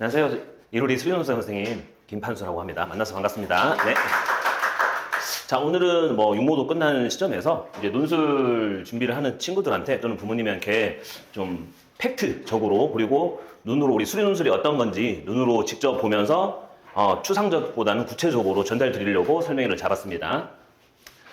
안녕하세요. 1호리 수련호사 선생님 김판수라고 합니다. 만나서 반갑습니다. 네. 자, 오늘은 뭐 육모도 끝나는 시점에서 이제 논술 준비를 하는 친구들한테 또는 부모님한테 좀 팩트적으로 그리고 눈으로 우리 수리 논술이 어떤 건지 눈으로 직접 보면서 추상적보다는 구체적으로 전달 드리려고 설명회를 잡았습니다.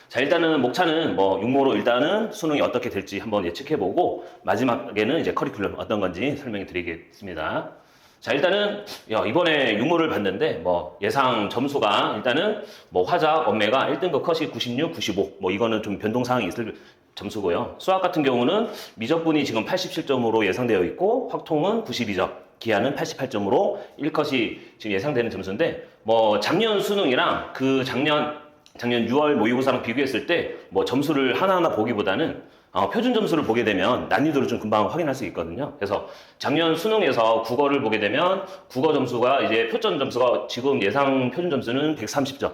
자, 일단은 목차는 뭐 육모로 일단은 수능이 어떻게 될지 한번 예측해보고 마지막에는 이제 커리큘럼 어떤 건지 설명해 드리겠습니다. 자, 일단은 이번에 육모를 봤는데 뭐 예상 점수가 일단은 뭐 화작, 언매가 1등급 컷이 96, 95 뭐 이거는 좀 변동사항이 있을 점수고요. 수학 같은 경우는 미적분이 지금 87점으로 예상되어 있고 확통은 92점, 기하는 88점으로 1컷이 지금 예상되는 점수인데 뭐 작년 수능이랑 그 작년 6월 모의고사랑 비교했을 때 뭐 점수를 하나하나 보기보다는 표준 점수를 보게 되면 난이도를 좀 금방 확인할 수 있거든요. 그래서 작년 수능에서 국어를 보게 되면 국어 점수가 이제 표준 점수가 지금 예상 표준 점수는 130점.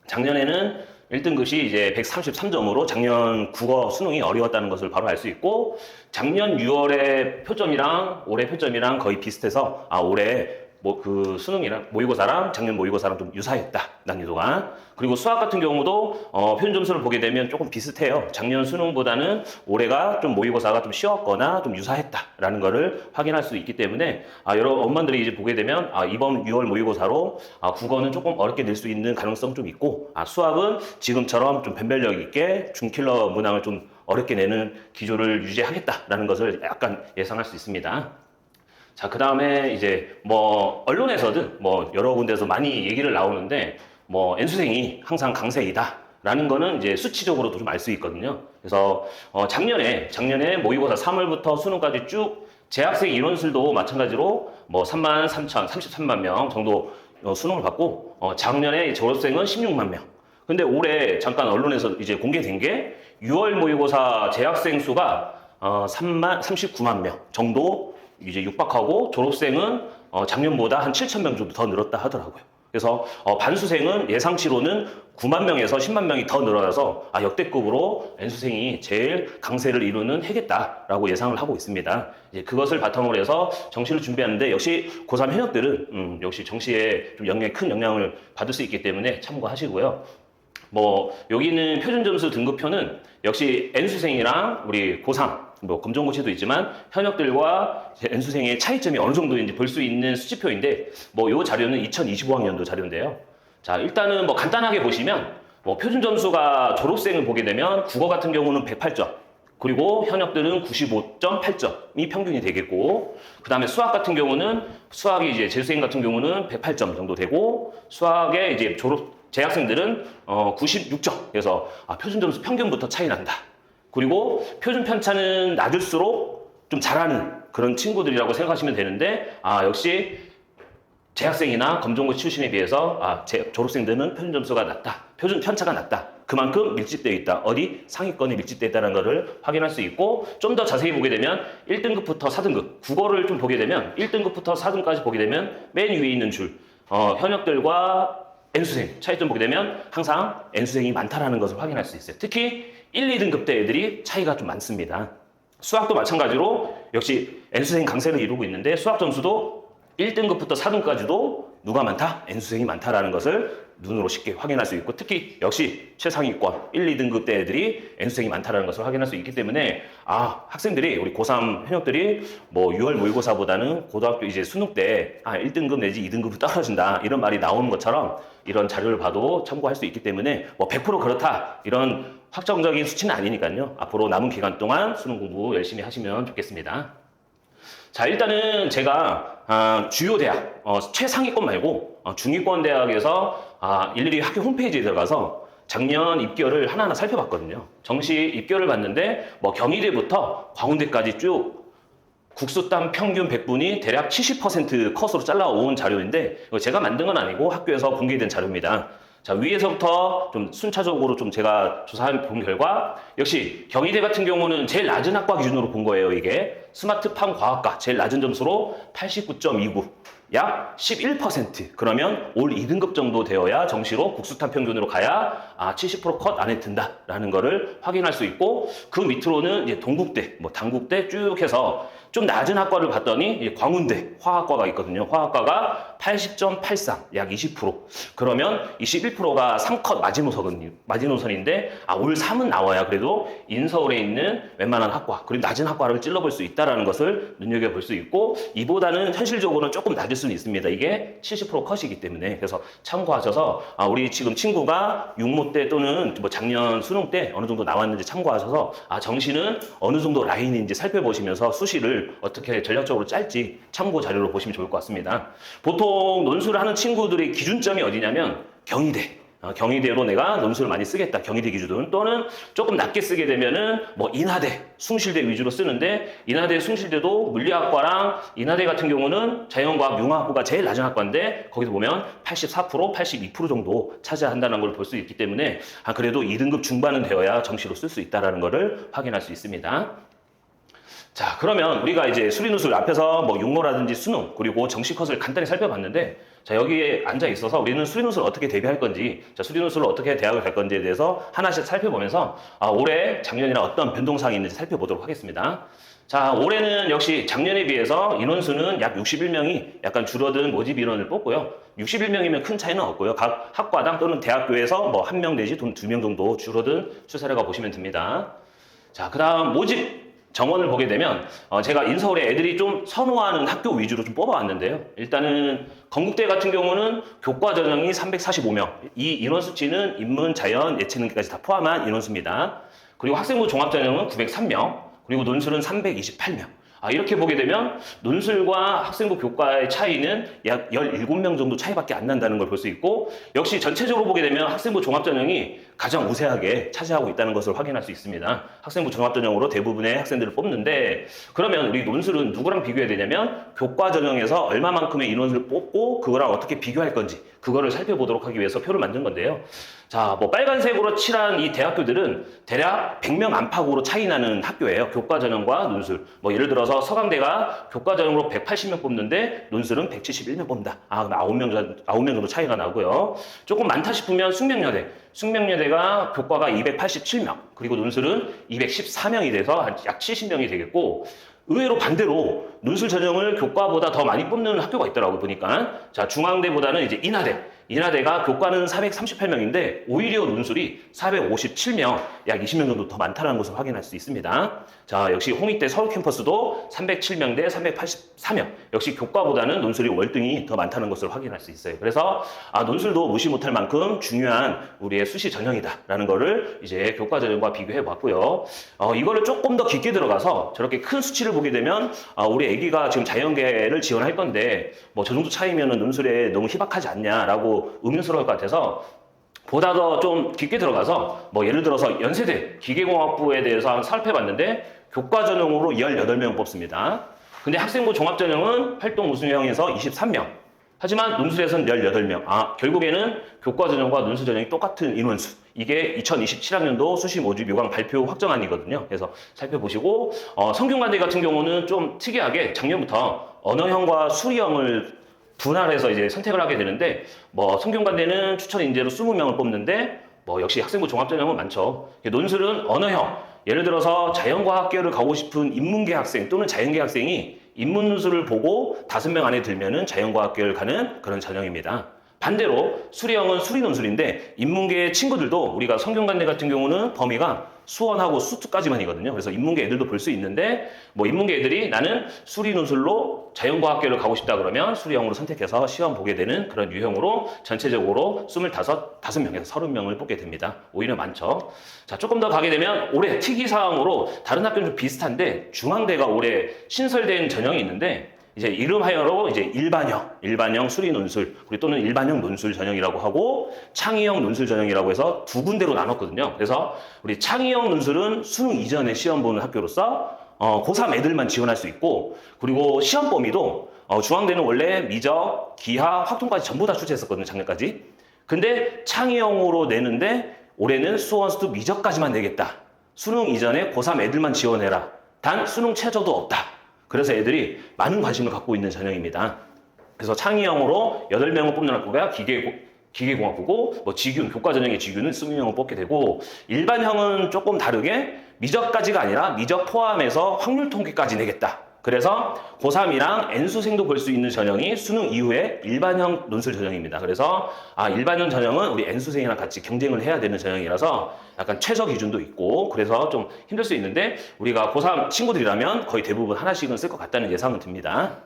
작년에는 1등급이 이제 133점으로 작년 국어 수능이 어려웠다는 것을 바로 알 수 있고 작년 6월의 표점이랑 올해 표점이랑 거의 비슷해서 올해 뭐 그 수능이랑 모의고사랑 작년 모의고사랑 좀 유사했다 난이도가. 그리고 수학 같은 경우도 표준 점수를 보게 되면 조금 비슷해요. 작년 수능보다는 올해가 좀 모의고사가 좀 쉬웠거나 좀 유사했다라는 거를 확인할 수 있기 때문에 여러 엄마들이 이제 보게 되면 이번 6월 모의고사로 국어는 조금 어렵게 낼 수 있는 가능성 좀 있고 수학은 지금처럼 좀 변별력 있게 중킬러 문항을 좀 어렵게 내는 기조를 유지하겠다라는 것을 약간 예상할 수 있습니다. 자, 그 다음에 이제 뭐 언론에서든 뭐 여러 군데서 많이 얘기를 나오는데 뭐 N수생이 항상 강세이다 라는 거는 이제 수치적으로도 좀 알 수 있거든요. 그래서 작년에 모의고사 3월부터 수능까지 쭉 재학생 인원수도 마찬가지로 뭐 33,033만 명 정도 수능을 받고 작년에 졸업생은 16만 명. 근데 올해 잠깐 언론에서 이제 공개된 게 6월 모의고사 재학생 수가 39만 명 정도 이제 육박하고 졸업생은 작년보다 한 7천 명 정도 더 늘었다 하더라고요. 그래서 반수생은 예상치로는 9만 명에서 10만 명이 더 늘어나서 역대급으로 N수생이 제일 강세를 이루는 해겠다라고 예상을 하고 있습니다. 이제 그것을 바탕으로 해서 정시를 준비하는데 역시 고3 현역들은 역시 정시에 좀 큰 영향을 받을 수 있기 때문에 참고하시고요. 뭐 여기는 표준 점수 등급표는 역시 N수생이랑 우리 고3 뭐 검정고시도 있지만 현역들과 N수생의 차이점이 어느 정도인지 볼 수 있는 수치표인데 뭐 이 자료는 2025학년도 자료인데요. 자, 일단은 뭐 간단하게 보시면 뭐 표준 점수가 졸업생을 보게 되면 국어 같은 경우는 108점 그리고 현역들은 95.8점이 평균이 되겠고 그 다음에 수학 같은 경우는 수학이 이제 재수생 같은 경우는 108점 정도 되고 수학에 이제 재학생들은 96점. 그래서 표준 점수 평균부터 차이 난다. 그리고 표준 편차는 낮을수록 좀 잘하는 그런 친구들이라고 생각하시면 되는데 역시 재학생이나 검정고시 출신에 비해서 졸업생들은 표준 점수가 낮다. 표준 편차가 낮다. 그만큼 밀집되어 있다. 어디? 상위권이 밀집되어 있다는 것을 확인할 수 있고 좀 더 자세히 보게 되면 1등급부터 4등급 국어를 좀 보게 되면 1등급부터 4등급까지 보게 되면 맨 위에 있는 줄 현역들과 N수생 차이점 보게 되면 항상 N수생이 많다라는 것을 확인할 수 있어요. 특히 1, 2등급 대 애들이 차이가 좀 많습니다. 수학도 마찬가지로 역시 N수생이 강세를 이루고 있는데 수학 점수도 1등급부터 4등급까지도 누가 많다? N수생이 많다라는 것을 눈으로 쉽게 확인할 수 있고 특히 역시 최상위권 1, 2등급 대 애들이 N수생이 많다라는 것을 확인할 수 있기 때문에 학생들이 우리 고3 현역들이 뭐 6월 모의고사보다는 고등학교 이제 수능 때 1등급 내지 2등급으로 떨어진다 이런 말이 나오는 것처럼 이런 자료를 봐도 참고할 수 있기 때문에 뭐 100% 그렇다 이런 확정적인 수치는 아니니까요. 앞으로 남은 기간 동안 수능 공부 열심히 하시면 좋겠습니다. 자, 일단은 제가 주요 대학 최상위권 말고 중위권 대학에서 일일이 학교 홈페이지에 들어가서 작년 입결을 하나하나 살펴봤거든요. 정시 입결을 봤는데 뭐 경희대부터 광운대까지 쭉 국수땀 평균 100분이 대략 70% 컷으로 잘라온 자료인데 제가 만든 건 아니고 학교에서 공개된 자료입니다. 자, 위에서부터 좀 순차적으로 좀 제가 조사해 본 결과 역시 경희대 같은 경우는 제일 낮은 학과 기준으로 본 거예요. 이게 스마트팜 과학과 제일 낮은 점수로 89.29. 약 11%. 그러면 올 2등급 정도 되어야 정시로 국수탄 평균으로 가야 70%컷 안에 든다라는 거를 확인할 수 있고, 그 밑으로는 이제 동국대, 뭐 단국대 쭉 해서 좀 낮은 학과를 봤더니 광운대 화학과가 있거든요. 화학과가 80.83, 약 20%. 그러면 이 11%가 3컷 마지노선인데 올 3은 나와야 그래도 인서울에 있는 웬만한 학과, 그리고 낮은 학과를 찔러볼 수 있다는 것을 눈여겨볼 수 있고, 이보다는 현실적으로는 조금 낮을 수는 있습니다. 이게 70% 컷이기 때문에. 그래서 참고하셔서 우리 지금 친구가 육모 때 또는 뭐 작년 수능 때 어느 정도 나왔는지 참고하셔서 정시는 어느 정도 라인인지 살펴보시면서 수시를 어떻게 전략적으로 짤지 참고 자료로 보시면 좋을 것 같습니다. 보통 논술을 하는 친구들의 기준점이 어디냐면 경희대. 경희대로 내가 논술을 많이 쓰겠다. 경희대 기준은, 또는 조금 낮게 쓰게 되면은 뭐 인하대, 숭실대 위주로 쓰는데, 인하대, 숭실대도 물리학과랑 인하대 같은 경우는 자연과학, 융합부가 제일 낮은 학과인데 거기서 보면 84%, 82% 정도 차지한다는 걸 볼 수 있기 때문에 그래도 2등급 중반은 되어야 정시로 쓸 수 있다는 것을 확인할 수 있습니다. 자, 그러면 우리가 이제 수리논술 앞에서 뭐 육모라든지 수능, 그리고 정시 컷을 간단히 살펴봤는데, 자, 여기에 앉아 있어서 우리는 수리논술을 어떻게 대비할 건지, 자, 수리논술을 어떻게 대학을 갈 건지에 대해서 하나씩 살펴보면서 올해 작년이랑 어떤 변동사항이 있는지 살펴보도록 하겠습니다. 자, 올해는 역시 작년에 비해서 인원수는 약 61명이 약간 줄어든 모집 인원을 뽑고요. 61명이면 큰 차이는 없고요. 각 학과당 또는 대학교에서 뭐 1명 내지 2명 정도 줄어든 추세라고 보시면 됩니다. 자, 그 다음 모집 정원을 보게 되면 제가 인서울에 애들이 좀 선호하는 학교 위주로 좀 뽑아왔는데요. 일단은 건국대 같은 경우는 교과 전형이 345명. 이 인원 수치는 인문, 자연, 예체능까지 다 포함한 인원수입니다. 그리고 학생부 종합 전형은 903명. 그리고 논술은 328명. 이렇게 보게 되면 논술과 학생부 교과의 차이는 약 17명 정도 차이밖에 안 난다는 걸 볼 수 있고, 역시 전체적으로 보게 되면 학생부 종합전형이 가장 우세하게 차지하고 있다는 것을 확인할 수 있습니다. 학생부 종합전형으로 대부분의 학생들을 뽑는데, 그러면 우리 논술은 누구랑 비교해야 되냐면 교과 전형에서 얼마만큼의 인원을 뽑고 그거랑 어떻게 비교할 건지 그거를 살펴보도록 하기 위해서 표를 만든 건데요. 자, 뭐 빨간색으로 칠한 이 대학교들은 대략 100명 안팎으로 차이 나는 학교예요. 교과 전형과 논술. 뭐 예를 들어서 서강대가 교과 전형으로 180명 뽑는데 논술은 171명 뽑는다. 9명 정도 차이가 나고요. 조금 많다 싶으면 숙명여대. 숙명여대가 교과가 287명, 그리고 논술은 214명이 돼서 약 70명이 되겠고, 의외로 반대로 논술 전형을 교과보다 더 많이 뽑는 학교가 있더라고요, 보니까. 자, 중앙대보다는 이제 인하대. 인하대가 교과는 438명인데 오히려 논술이 457명, 약 20명 정도 더 많다는 것을 확인할 수 있습니다. 자, 역시 홍익대 서울 캠퍼스도 307명 대 384명. 역시 교과보다는 논술이 월등히 더 많다는 것을 확인할 수 있어요. 그래서 논술도 무시 못할 만큼 중요한 우리의 수시 전형이다라는 거를 이제 교과 전형과 비교해 봤고요. 이거를 조금 더 깊게 들어가서 저렇게 큰 수치를 보게 되면 우리 애기가 지금 자연계를 지원할 건데 뭐 저 정도 차이면은 논술에 너무 희박하지 않냐라고 의문스러울 것 같아서, 보다 더 좀 깊게 들어가서 뭐 예를 들어서 연세대 기계공학부에 대해서 한번 살펴봤는데 교과 전형으로 18명 뽑습니다. 근데 학생부 종합전형은 활동 우수형에서 23명. 하지만 논술에서는 18명. 결국에는 교과 전형과 논술 전형이 똑같은 인원수. 이게 2027학년도 수시 모집 요강 발표 확정안이거든요. 그래서 살펴보시고, 성균관대 같은 경우는 좀 특이하게 작년부터 언어형과 수리형을 분할해서 이제 선택을 하게 되는데, 뭐 성균관대는 추천 인재로 20명을 뽑는데 뭐 역시 학생부 종합전형은 많죠. 논술은 언어형, 예를 들어서 자연과학계를 가고 싶은 인문계 학생 또는 자연계 학생이 인문 논술을 보고 5명 안에 들면은 자연과학계를 가는 그런 전형입니다. 반대로 수리형은 수리 논술인데 인문계 친구들도 우리가 성균관대 같은 경우는 범위가 수원하고 수투까지만이거든요. 그래서 인문계 애들도 볼 수 있는데, 뭐 인문계 애들이 나는 수리 논술로 자연과학계를 가고 싶다 그러면 수리형으로 선택해서 시험 보게 되는 그런 유형으로 전체적으로 5명에서 30명을 뽑게 됩니다. 오히려 많죠. 자, 조금 더 가게 되면 올해 특이사항으로 다른 학교는 좀 비슷한데 중앙대가 올해 신설된 전형이 있는데, 이제 이름하여로 이제 일반형 수리 논술, 그리고 또는 일반형 논술 전형이라고 하고 창의형 논술 전형이라고 해서 두 군데로 나눴거든요. 그래서 우리 창의형 논술은 수능 이전에 시험 보는 학교로서 고3 애들만 지원할 수 있고, 그리고 시험 범위도 중앙대는 원래 미적, 기하, 확통까지 전부 다 출제했었거든요, 작년까지. 근데 창의형으로 내는데 올해는 수원, 수투, 미적까지만 내겠다. 수능 이전에 고3 애들만 지원해라. 단 수능 최저도 없다. 그래서 애들이 많은 관심을 갖고 있는 전형입니다. 그래서 창의형으로 8명을 뽑는 학교가 기계공학부고, 뭐 지균, 교과 전형의 지균은 20명을 뽑게 되고, 일반형은 조금 다르게 미적까지가 아니라 미적 포함해서 확률 통계까지 내겠다. 그래서 고3이랑 N수생도 볼 수 있는 전형이 수능 이후에 일반형 논술 전형입니다. 그래서 일반형 전형은 우리 N수생이랑 같이 경쟁을 해야 되는 전형이라서 약간 최저 기준도 있고, 그래서 좀 힘들 수 있는데, 우리가 고3 친구들이라면 거의 대부분 하나씩은 쓸 것 같다는 예상은 듭니다.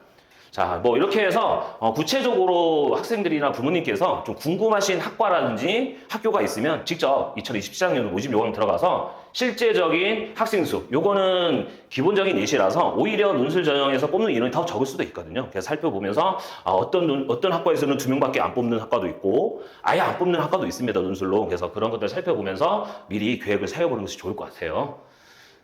자, 뭐 이렇게 해서 구체적으로 학생들이나 부모님께서 좀 궁금하신 학과라든지 학교가 있으면 직접 2027학년 모집 요강 들어가서 실제적인 학생 수, 요거는 기본적인 예시라서 오히려 논술 전형에서 뽑는 인원이 더 적을 수도 있거든요. 그래서 살펴보면서 어떤 학과에서는 2명밖에 안 뽑는 학과도 있고 아예 안 뽑는 학과도 있습니다, 논술로. 그래서 그런 것들 살펴보면서 미리 계획을 세워보는 것이 좋을 것 같아요.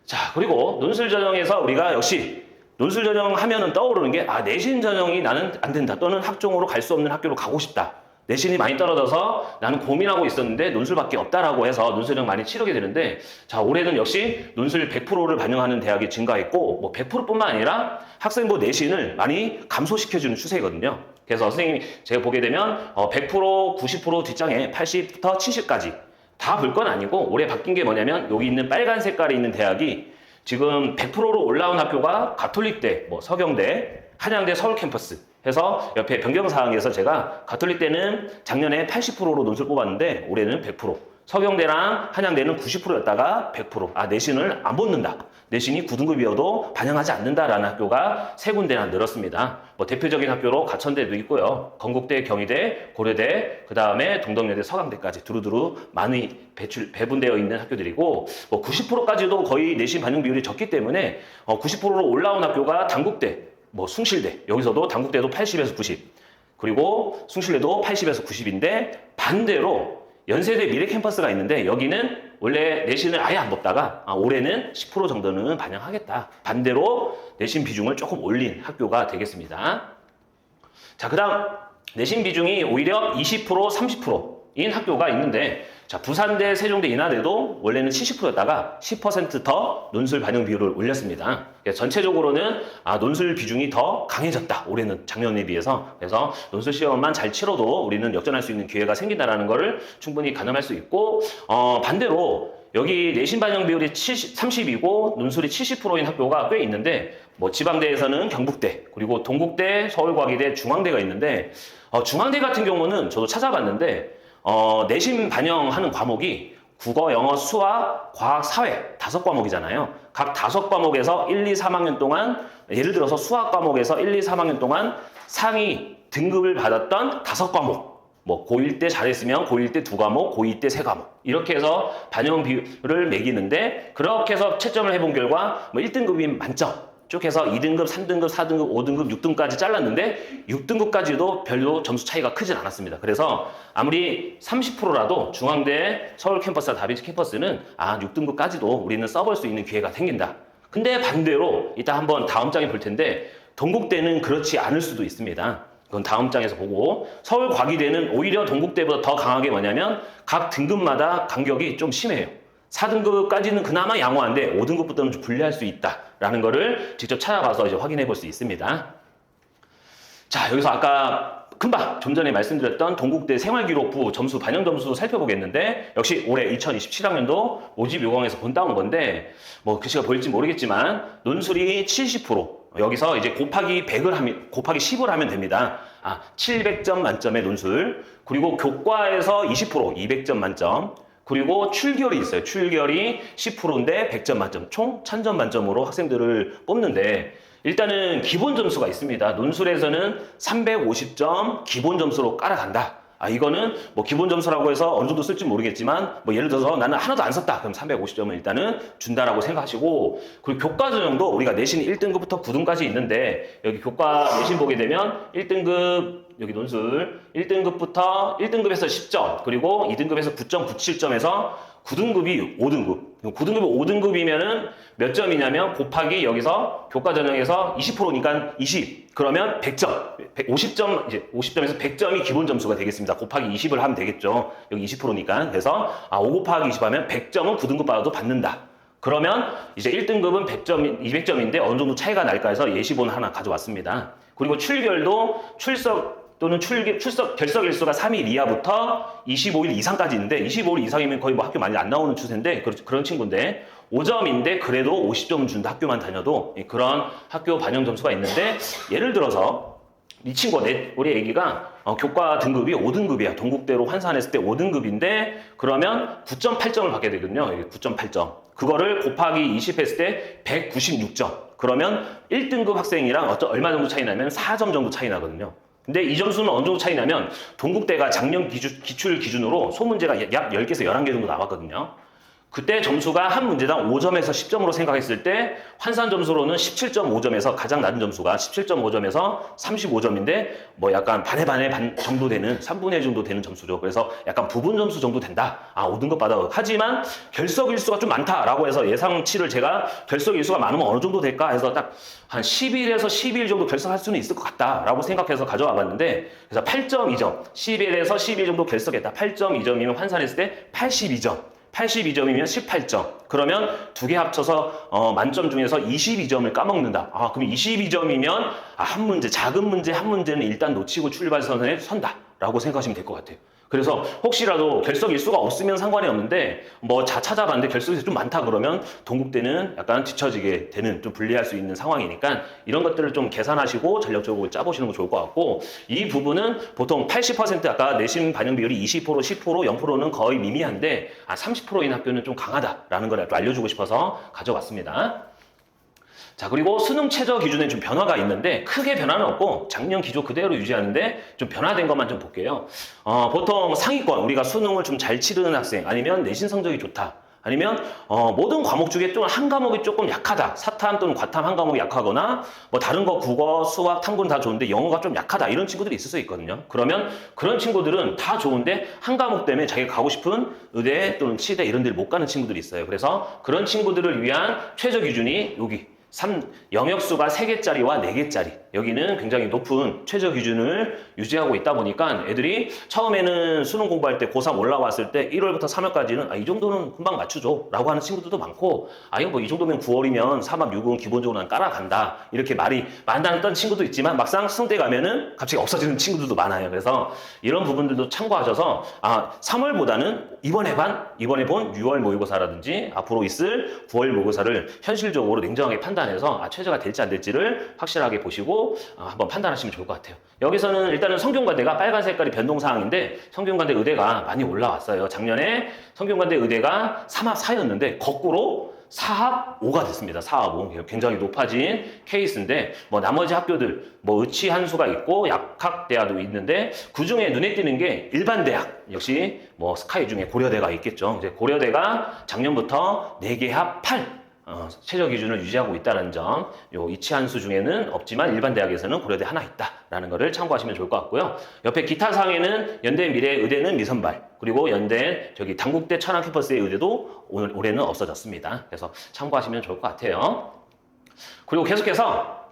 자, 그리고 논술 전형에서 우리가 역시 논술 전형 하면은 떠오르는 게 내신 전형이 나는 안 된다, 또는 학종으로 갈 수 없는 학교로 가고 싶다, 내신이 많이 떨어져서 나는 고민하고 있었는데 논술밖에 없다라고 해서 논술 전형 많이 치르게 되는데, 자, 올해는 역시 논술 100%를 반영하는 대학이 증가했고, 뭐 100%뿐만 아니라 학생부 내신을 많이 감소시켜주는 추세거든요. 그래서 선생님이 제가 보게 되면 100%, 90% 뒷장에 80부터 70까지 다 볼 건 아니고, 올해 바뀐 게 뭐냐면 여기 있는 빨간 색깔에 있는 대학이 지금 100%로 올라온 학교가 가톨릭대, 뭐 서경대, 한양대 서울 캠퍼스 해서 옆에 변경사항에서 제가 가톨릭대는 작년에 80%로 논술 뽑았는데 올해는 100%, 서경대랑 한양대는 90%였다가 100%, 내신을 안 붙는다, 내신이 9등급이어도 반영하지 않는다라는 학교가 3군데나 늘었습니다. 뭐 대표적인 학교로 가천대도 있고요, 건국대, 경희대, 고려대, 그 다음에 동덕여대, 서강대까지 두루두루 많이 배분되어 있는 학교들이고, 뭐 90%까지도 거의 내신 반영 비율이 적기 때문에 90%로 올라온 학교가 단국대, 뭐 숭실대, 여기서도 단국대도 80에서 90, 그리고 숭실대도 80에서 90인데, 반대로 연세대 미래캠퍼스가 있는데 여기는 원래 내신을 아예 안 뽑다가 올해는 10% 정도는 반영하겠다, 반대로 내신 비중을 조금 올린 학교가 되겠습니다. 자, 그 다음 내신 비중이 오히려 20%, 30%인 학교가 있는데, 자, 부산대, 세종대, 인하대도 원래는 70%였다가 10% 논술 반영 비율을 올렸습니다. 전체적으로는 논술 비중이 더 강해졌다, 올해는 작년에 비해서. 그래서 논술 시험만 잘 치러도 우리는 역전할 수 있는 기회가 생긴다는 것을 충분히 가늠할 수 있고, 반대로 여기 내신 반영 비율이 30이고 논술이 70%인 학교가 꽤 있는데, 뭐 지방대에서는 경북대, 그리고 동국대, 서울과기대, 중앙대가 있는데, 중앙대 같은 경우는 저도 찾아봤는데 내신 반영하는 과목이 국어, 영어, 수학, 과학, 사회 5과목이잖아요. 각 5과목에서 1, 2, 3학년 동안, 예를 들어서 수학 과목에서 1, 2, 3학년 동안 상위 등급을 받았던 5과목, 뭐 고1 때 잘했으면 고1 때 2과목, 고2 때 3과목, 이렇게 해서 반영 비율을 매기는데, 그렇게 해서 채점을 해본 결과 뭐 1등급이 만점 쭉 해서 2등급, 3등급, 4등급, 5등급, 6등급까지 잘랐는데 6등급까지도 별로 점수 차이가 크진 않았습니다. 그래서 아무리 30%라도 중앙대, 서울 캠퍼스와 다빈치 캠퍼스는 6등급까지도 우리는 써볼 수 있는 기회가 생긴다. 근데 반대로 이따 한번 다음 장에 볼 텐데, 동국대는 그렇지 않을 수도 있습니다. 그건 다음 장에서 보고, 서울 과기대는 오히려 동국대보다 더 강하게 뭐냐면 각 등급마다 간격이 좀 심해요. 4등급까지는 그나마 양호한데 5등급부터는 좀 불리할 수 있다라는 거를 직접 찾아가서 이제 확인해 볼 수 있습니다. 자, 여기서 아까 금방 좀 전에 말씀드렸던 동국대 생활기록부 점수, 반영 점수 살펴보겠는데, 역시 올해 2027학년도 모집 요강에서 본따온 건데, 뭐 글씨가 보일지 모르겠지만 논술이 70%, 여기서 이제 곱하기 10을 하면 됩니다. 700점 만점의 논술, 그리고 교과에서 20%, 200점 만점, 그리고 출결이 있어요. 출결이 10%인데 100점 만점, 총 1000점 만점으로 학생들을 뽑는데, 일단은 기본 점수가 있습니다. 논술에서는 350점 기본 점수로 깔아간다. 이거는 뭐 기본 점수라고 해서 어느 정도 쓸지 모르겠지만, 뭐 예를 들어서 나는 하나도 안 썼다, 그럼 350점을 일단은 준다라고 생각하시고, 그리고 교과 전형도 우리가 내신 1등급부터 9등까지 있는데, 여기 교과 내신 보게 되면 1등급, 여기 논술 1등급부터 1등급에서 10점, 그리고 2등급에서 9.97점에서 9등급이 5등급. 9등급이 5등급이면은 몇 점이냐면 곱하기 여기서 교과 전형에서 20%니까 20. 그러면 100점. 50점, 이제 50점에서 100점이 기본 점수가 되겠습니다. 곱하기 20을 하면 되겠죠. 여기 20%니까. 그래서 5 곱하기 20 하면 100점은 9등급 받아도 받는다. 그러면 이제 1등급은 100점, 200점인데 어느 정도 차이가 날까 해서 예시본 하나 가져왔습니다. 그리고 출결도 출석 또는 결석 일수가 3일 이하부터 25일 이상까지 있는데 25일 이상이면 거의 뭐 학교 많이 안 나오는 추세인데 그런 친구인데 5점인데 그래도 50점 준다 학교만 다녀도 그런 학교 반영 점수가 있는데 예를 들어서 이 친구 우리 애기가 교과 등급이 5등급이야. 동국대로 환산했을 때 5등급인데 그러면 9.8점을 받게 되거든요. 9.8점. 그거를 곱하기 20 했을 때 196점. 그러면 1등급 학생이랑 얼마 정도 차이 나면 4점 정도 차이 나거든요. 근데 이 점수는 어느 정도 차이 나면 동국대가 작년 기출 기준으로 소문제가 약 10개에서 11개 정도 나왔거든요. 그때 점수가 한 문제당 5점에서 10점으로 생각했을 때 환산 점수로는 17.5점에서 가장 낮은 점수가 17.5점에서 35점인데 뭐 약간 반의 반 정도 되는 3분의 1 정도 되는 점수죠. 그래서 약간 부분 점수 정도 된다. 5등급 받아. 하지만 결석 일수가 좀 많다라고 해서 예상치를 제가 결석 일수가 많으면 어느 정도 될까 해서 딱 한 10일에서 12일 정도 결석할 수는 있을 것 같다라고 생각해서 가져와 봤는데 그래서 8.2점, 10일에서 12일 정도 결석했다. 8.2점이면 환산했을 때 82점. 82점이면 18점. 그러면 두 개 합쳐서 만점 중에서 22점을 까먹는다. 그럼 22점이면 한 문제, 작은 문제 한 문제는 일단 놓치고 출발선에 선다. 라고 생각하시면 될 것 같아요. 그래서 혹시라도 결석 일수가 없으면 상관이 없는데 뭐 찾아봤는데 결석 일수 좀 많다 그러면 동국대는 약간 뒤처지게 되는 좀 불리할 수 있는 상황이니까 이런 것들을 좀 계산하시고 전략적으로 짜보시는 거 좋을 것 같고 이 부분은 보통 80% 아까 내신 반영 비율이 20%, 10%, 0%는 거의 미미한데 30%인 학교는 좀 강하다라는 걸 알려주고 싶어서 가져왔습니다. 자, 그리고 수능 최저 기준에 좀 변화가 있는데 크게 변화는 없고 작년 기조 그대로 유지하는데 좀 변화된 것만 좀 볼게요. 보통 상위권 우리가 수능을 좀 잘 치르는 학생 아니면 내신 성적이 좋다. 아니면 모든 과목 중에 좀 한 과목이 조금 약하다. 사탐 또는 과탐 한 과목이 약하거나 뭐 다른 거 국어, 수학, 탐구는 다 좋은데 영어가 좀 약하다. 이런 친구들이 있을 수 있거든요. 그러면 그런 친구들은 다 좋은데 한 과목 때문에 자기가 가고 싶은 의대 또는 치대 이런 데를 못 가는 친구들이 있어요. 그래서 그런 친구들을 위한 최저 기준이 여기 영역수가 3개짜리와 4개짜리 여기는 굉장히 높은 최저 기준을 유지하고 있다 보니까 애들이 처음에는 수능 공부할 때 고3 올라왔을 때 1월부터 3월까지는 이 정도는 금방 맞추죠 라고 하는 친구들도 많고 이거 뭐 이 정도면 9월이면 3합 6은 기본적으로 난 깔아간다 이렇게 말이 만났던 친구도 있지만 막상 수능 때 가면은 갑자기 없어지는 친구들도 많아요. 그래서 이런 부분들도 참고하셔서 3월보다는 이번에 본 6월 모의고사라든지 앞으로 있을 9월 모의고사를 현실적으로 냉정하게 판단해서 최저가 될지 안 될지를 확실하게 보시고 한번 판단하시면 좋을 것 같아요. 여기서는 일단은 성균관대가 빨간 색깔이 변동사항인데 성균관대 의대가 많이 올라왔어요. 작년에 성균관대 의대가 3합 4였는데 거꾸로 4합 5가 됐습니다. 4합 5. 굉장히 높아진 케이스인데 뭐 나머지 학교들 뭐 의치 한수가 있고 약학대학도 있는데 그중에 눈에 띄는 게 일반대학 역시 뭐 스카이 중에 고려대가 있겠죠. 이제 고려대가 작년부터 4개 합 8 최저 기준을 유지하고 있다는 점, 요 이치한수 중에는 없지만 일반 대학에서는 고려대 하나 있다라는 것을 참고하시면 좋을 것 같고요. 옆에 기타 사항에는 연대 미래의대는 미선발, 그리고 연대 당국대 천안 캠퍼스의 의대도 올해는 없어졌습니다. 그래서 참고하시면 좋을 것 같아요. 그리고 계속해서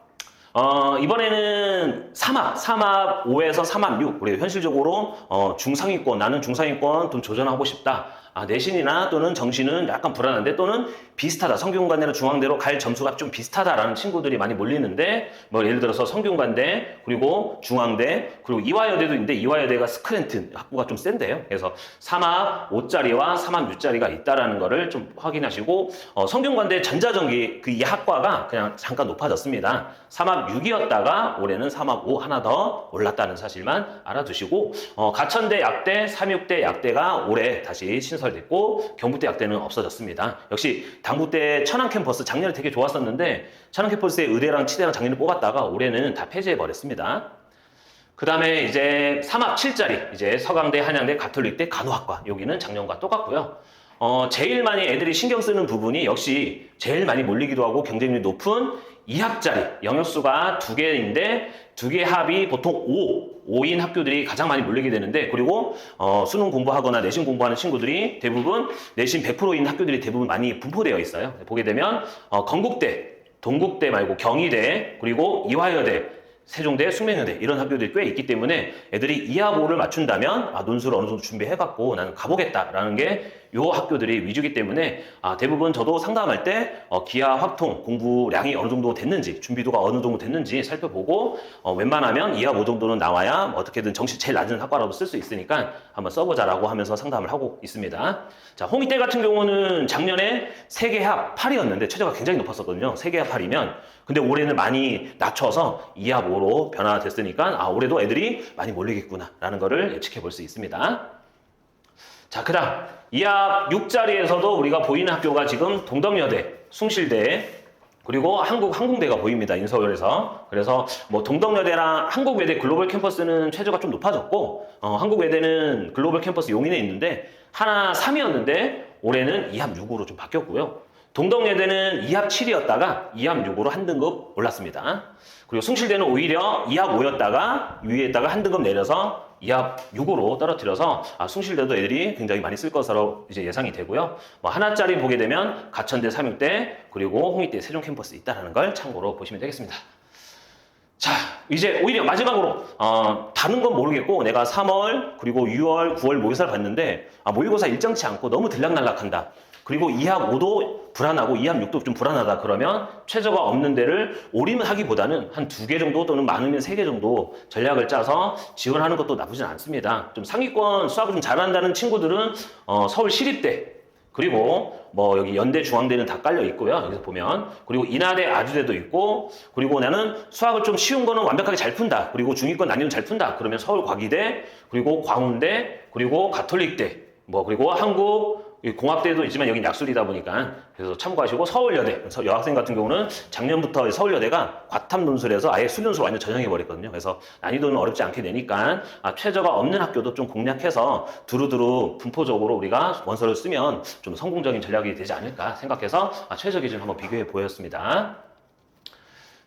이번에는 3합 5에서 3합 6 우리 현실적으로 중상위권 나는 중상위권 좀 도전하고 싶다. 내신이나 또는 정시는 약간 불안한데 또는 비슷하다. 성균관대나 중앙대로 갈 점수가 좀 비슷하다라는 친구들이 많이 몰리는데 뭐 예를 들어서 성균관대 그리고 중앙대 그리고 이화여대도 있는데 이화여대가 스크랜튼 학부가 좀 센데요. 그래서 3합 5짜리와 3합 6짜리가 있다라는 거를 좀 확인하시고 성균관대 전자전기 이 학과가 그냥 잠깐 높아졌습니다. 3합 6이었다가 올해는 3합 5 하나 더 올랐다는 사실만 알아두시고 가천대 약대, 삼육대 약대가 올해 다시 신설됐고 경북대 약대는 없어졌습니다. 역시 당국대 천안 캠퍼스 작년에 되게 좋았었는데 천안 캠퍼스의 의대랑 치대랑 작년에 뽑았다가 올해는 다 폐지해버렸습니다. 그 다음에 이제 3합 7짜리 이제 서강대, 한양대, 가톨릭대, 간호학과 여기는 작년과 똑같고요. 제일 많이 애들이 신경 쓰는 부분이 역시 제일 많이 몰리기도 하고 경쟁률이 높은 2합짜리 영역수가 2개인데 2개 합이 보통 5인 학교들이 가장 많이 몰리게 되는데 그리고 수능 공부하거나 내신 공부하는 친구들이 대부분 내신 100%인 학교들이 대부분 많이 분포되어 있어요. 보게 되면 건국대, 동국대 말고 경희대 그리고 이화여대 세종대, 숙명여대 이런 학교들이 꽤 있기 때문에 애들이 2합 5를 맞춘다면 논술을 어느 정도 준비해갖고 나는 가보겠다라는 게 요 학교들이 위주이기 때문에 대부분 저도 상담할 때 기하 확통 공부량이 어느 정도 됐는지, 준비도가 어느 정도 됐는지 살펴보고 웬만하면 이하 5 정도는 나와야 어떻게든 정시 제일 낮은 학과라도 쓸 수 있으니까 한번 써보자라고 하면서 상담을 하고 있습니다. 자, 홍익대 같은 경우는 작년에 세계합 8이었는데 최저가 굉장히 높았었거든요. 세계합 8이면. 근데 올해는 많이 낮춰서 2합 5로 변화됐으니까 올해도 애들이 많이 몰리겠구나 라는 거를 예측해 볼 수 있습니다. 자, 그 다음 2합 6자리에서도 우리가 보이는 학교가 지금 동덕여대, 숭실대, 그리고 항공대가 보입니다. 인서울에서. 그래서 뭐 동덕여대랑 한국외대 글로벌 캠퍼스는 최저가 좀 높아졌고 한국외대는 글로벌 캠퍼스 용인에 있는데 하나 3이었는데 올해는 2합 6으로 좀 바뀌었고요. 동덕여대는 2합 7이었다가 2합 6으로 한 등급 올랐습니다. 그리고 숭실대는 오히려 2합 5였다가 위에다가 한 등급 내려서 2합 6으로 떨어뜨려서 숭실대도 애들이 굉장히 많이 쓸 것으로 이제 예상이 되고요. 뭐 하나짜리 보게 되면 가천대, 삼육대, 그리고 홍익대 세종 캠퍼스 있다라는 걸 참고로 보시면 되겠습니다. 자, 이제 오히려 마지막으로 다른 건 모르겠고 내가 3월 그리고 6월, 9월 모의고사를 봤는데 모의고사 일정치 않고 너무 들락날락한다. 그리고 2합 5도 불안하고 2합 6도 좀 불안하다 그러면 최저가 없는 데를 올인하기보다는 한 2개 정도 또는 많으면 3개 정도 전략을 짜서 지원하는 것도 나쁘진 않습니다. 좀 상위권 수학을 좀 잘한다는 친구들은 서울 시립대 그리고 뭐 여기 연대, 중앙대는 다 깔려 있고요. 여기서 보면 그리고 인하대, 아주대도 있고 그리고 나는 수학을 좀 쉬운 거는 완벽하게 잘 푼다. 그리고 중위권 난이도 잘 푼다. 그러면 서울 과기대 그리고 광운대 그리고 가톨릭대 뭐 그리고 한국 공학대도 있지만 여긴 약술이다 보니까 그래서 참고하시고 서울여대 여학생 같은 경우는 작년부터 서울여대가 과탐 논술에서 아예 수련술 완전 전형해 버렸거든요. 그래서 난이도는 어렵지 않게 되니까 최저가 없는 학교도 좀 공략해서 두루두루 분포적으로 우리가 원서를 쓰면 좀 성공적인 전략이 되지 않을까 생각해서 최저 기준 한번 비교해 보였습니다.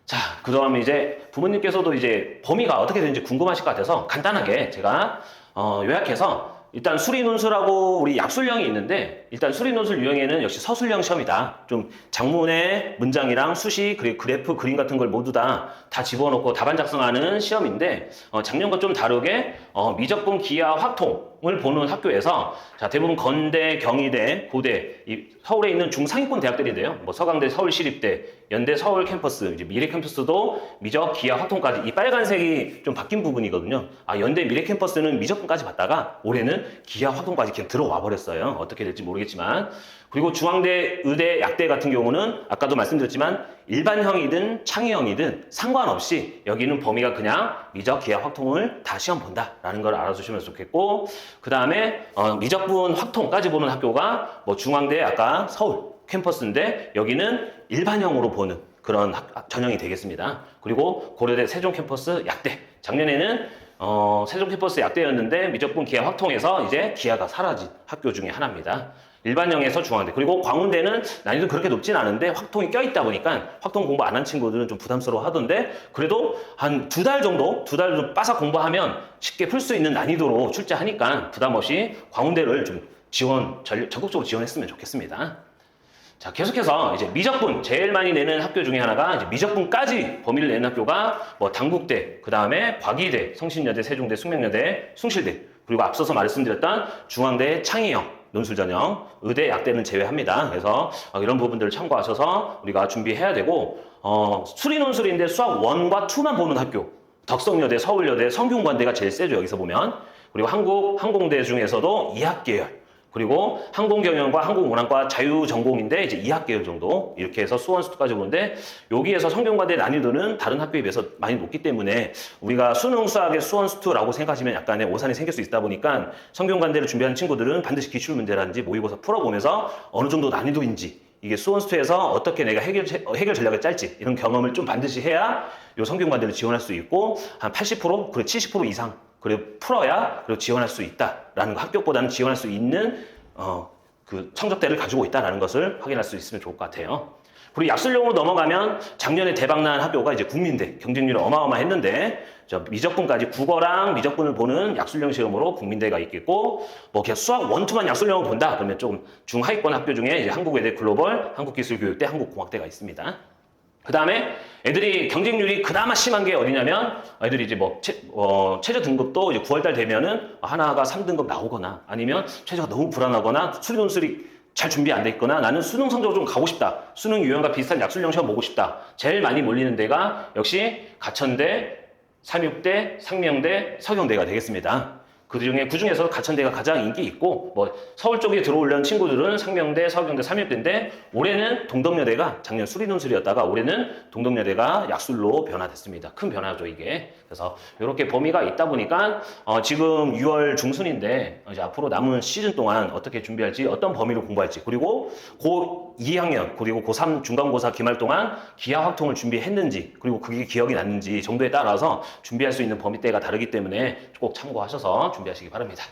자, 그 다음에 이제 부모님께서도 이제 범위가 어떻게 되는지 궁금하실 것 같아서 간단하게 제가 요약해서 일단 수리논술하고 우리 약술형이 있는데 일단 수리논술 유형에는 역시 서술형 시험이다. 좀 장문의 문장이랑 수식 그리고 그래프 그림 같은 걸 모두 다 집어넣고 답안 작성하는 시험인데 작년과 좀 다르게 미적분 기하 확통을 보는 학교에서 자 대부분 건대, 경희대, 고대 이 서울에 있는 중상위권 대학들인데요. 뭐 서강대, 서울시립대, 연대, 서울 캠퍼스, 이제 미래 캠퍼스도 미적 기하 확통까지 이 빨간색이 좀 바뀐 부분이거든요. 연대 미래 캠퍼스는 미적분까지 봤다가 올해는 기하 확통까지 그냥 들어와 버렸어요. 어떻게 될지 모르겠지만. 그리고 중앙대, 의대, 약대 같은 경우는 아까도 말씀드렸지만 일반형이든 창의형이든 상관없이 여기는 범위가 그냥 미적 기하 확통을 다 시험 본다라는 걸 알아두시면 좋겠고 그 다음에 미적분 확통까지 보는 학교가 뭐 중앙대 아까 서울 캠퍼스인데 여기는 일반형으로 보는 그런 전형이 되겠습니다. 그리고 고려대 세종 캠퍼스 약대 작년에는 세종 캠퍼스 약대였는데 미적분 기하 확통에서 이제 기하가 사라진 학교 중에 하나입니다. 일반형에서 중앙대 그리고 광운대는 난이도 그렇게 높진 않은데 확통이 껴있다 보니까 확통 공부 안 한 친구들은 좀 부담스러워 하던데 그래도 한 2달 정도 빠삭 공부하면 쉽게 풀 수 있는 난이도로 출제하니까 부담 없이 광운대를 좀 적극적으로 지원했으면 좋겠습니다. 자, 계속해서 이제 미적분 제일 많이 내는 학교 중에 하나가 이제 미적분까지 범위를 내는 학교가 뭐 당국대, 그 다음에 과기대, 성신여대, 세종대, 숙명여대, 숭실대 그리고 앞서서 말씀드렸던 중앙대 창의형 논술 전형, 의대, 약대는 제외합니다. 그래서 이런 부분들을 참고하셔서 우리가 준비해야 되고 수리 논술인데 수학 1과 2만 보는 학교 덕성여대, 서울여대, 성균관대가 제일 세죠. 여기서 보면 그리고 항공대 중에서도 이학계열 그리고 항공경영과 항공운항과 자유전공인데 이제 2학계열 정도 이렇게 해서 수원수투까지 보는데 여기에서 성균관대 난이도는 다른 학교에 비해서 많이 높기 때문에 우리가 수능 수학의 수원수투라고 생각하시면 약간의 오산이 생길 수 있다 보니까 성균관대를 준비하는 친구들은 반드시 기출문제라든지 모의고사 풀어보면서 어느 정도 난이도인지 이게 수원수투에서 어떻게 내가 해결 전략을 짤지 이런 경험을 좀 반드시 해야 요 성균관대를 지원할 수 있고 한 80% 그리고 70% 이상 그리고 풀어야 그리고 지원할 수 있다라는 거 합격보다는 지원할 수 있는 그 성적대를 가지고 있다라는 것을 확인할 수 있으면 좋을 것 같아요. 그리고 약술형으로 넘어가면 작년에 대박난 학교가 이제 국민대 경쟁률이 어마어마했는데 미적분까지 국어랑 미적분을 보는 약술형 시험으로 국민대가 있겠고 뭐 그냥 수학 1, 2만 약술형을 본다 그러면 좀 중하위권 학교 중에 이제 한국외대 글로벌, 한국기술교육대, 한국공학대가 있습니다. 그 다음에 애들이 경쟁률이 그나마 심한 게 어디냐면 애들이 이제 뭐 최저 등급도 이제 9월달 되면은 하나가 3등급 나오거나 아니면 최저가 너무 불안하거나 수리 논술이 잘 준비 안 돼 있거나 나는 수능 성적으로 좀 가고 싶다. 수능 유형과 비슷한 약술형 시험 보고 싶다. 제일 많이 몰리는 데가 역시 가천대, 삼육대, 상명대, 서경대가 되겠습니다. 그중에서 가천대가 가장 인기 있고, 뭐, 서울 쪽에 들어오려는 친구들은 상명대, 서경대, 삼육대인데, 올해는 동덕여대가 작년 수리논술이었다가 올해는 동덕여대가 약술로 변화됐습니다. 큰 변화죠, 이게. 그래서 이렇게 범위가 있다 보니까, 지금 6월 중순인데, 이제 앞으로 남은 시즌 동안 어떻게 준비할지, 어떤 범위로 공부할지, 그리고 고 2학년, 그리고 고3 중간고사 기말 동안 기하 확통을 준비했는지, 그리고 그게 기억이 났는지 정도에 따라서 준비할 수 있는 범위대가 다르기 때문에 꼭 참고하셔서 준비하시기 바랍니다.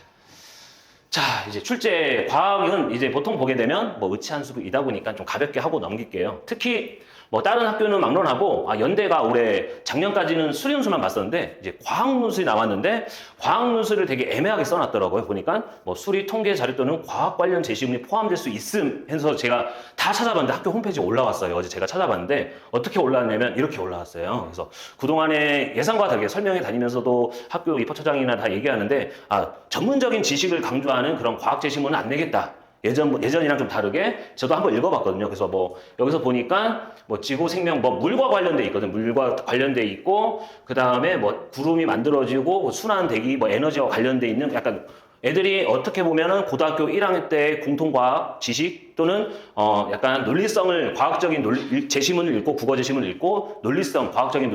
자, 이제 출제 과학은 이제 보통 보게 되면 뭐 의치한수이다 보니까 좀 가볍게 하고 넘길게요. 특히 뭐 다른 학교는 막론하고 연대가 올해 작년까지는 수리논술만 봤었는데 이제 과학논술이 나왔는데 과학논술을 되게 애매하게 써놨더라고요. 보니까 뭐 수리 통계 자료 또는 과학 관련 제시문이 포함될 수 있음 해서 제가 다 찾아봤는데 학교 홈페이지에 올라왔어요. 어제 제가 찾아봤는데 어떻게 올라왔냐면 이렇게 올라왔어요. 그래서 그동안에 예상과 다르게 설명회 다니면서도 학교 입학처장이나 다 얘기하는데 전문적인 지식을 강조하는 그런 과학 제시문은 안 내겠다. 예전이랑 좀 다르게 저도 한번 읽어봤거든요. 그래서 뭐 여기서 보니까 뭐 지구 생명 뭐 물과 관련돼 있거든. 물과 관련돼 있고 그 다음에 뭐 구름이 만들어지고 뭐 순환 대기 뭐 에너지와 관련돼 있는 약간 애들이 어떻게 보면은 고등학교 1학년 때 공통과학 지식 또는 약간 논리성을 과학적인 제시문을 읽고 국어 제시문을 읽고 과학적인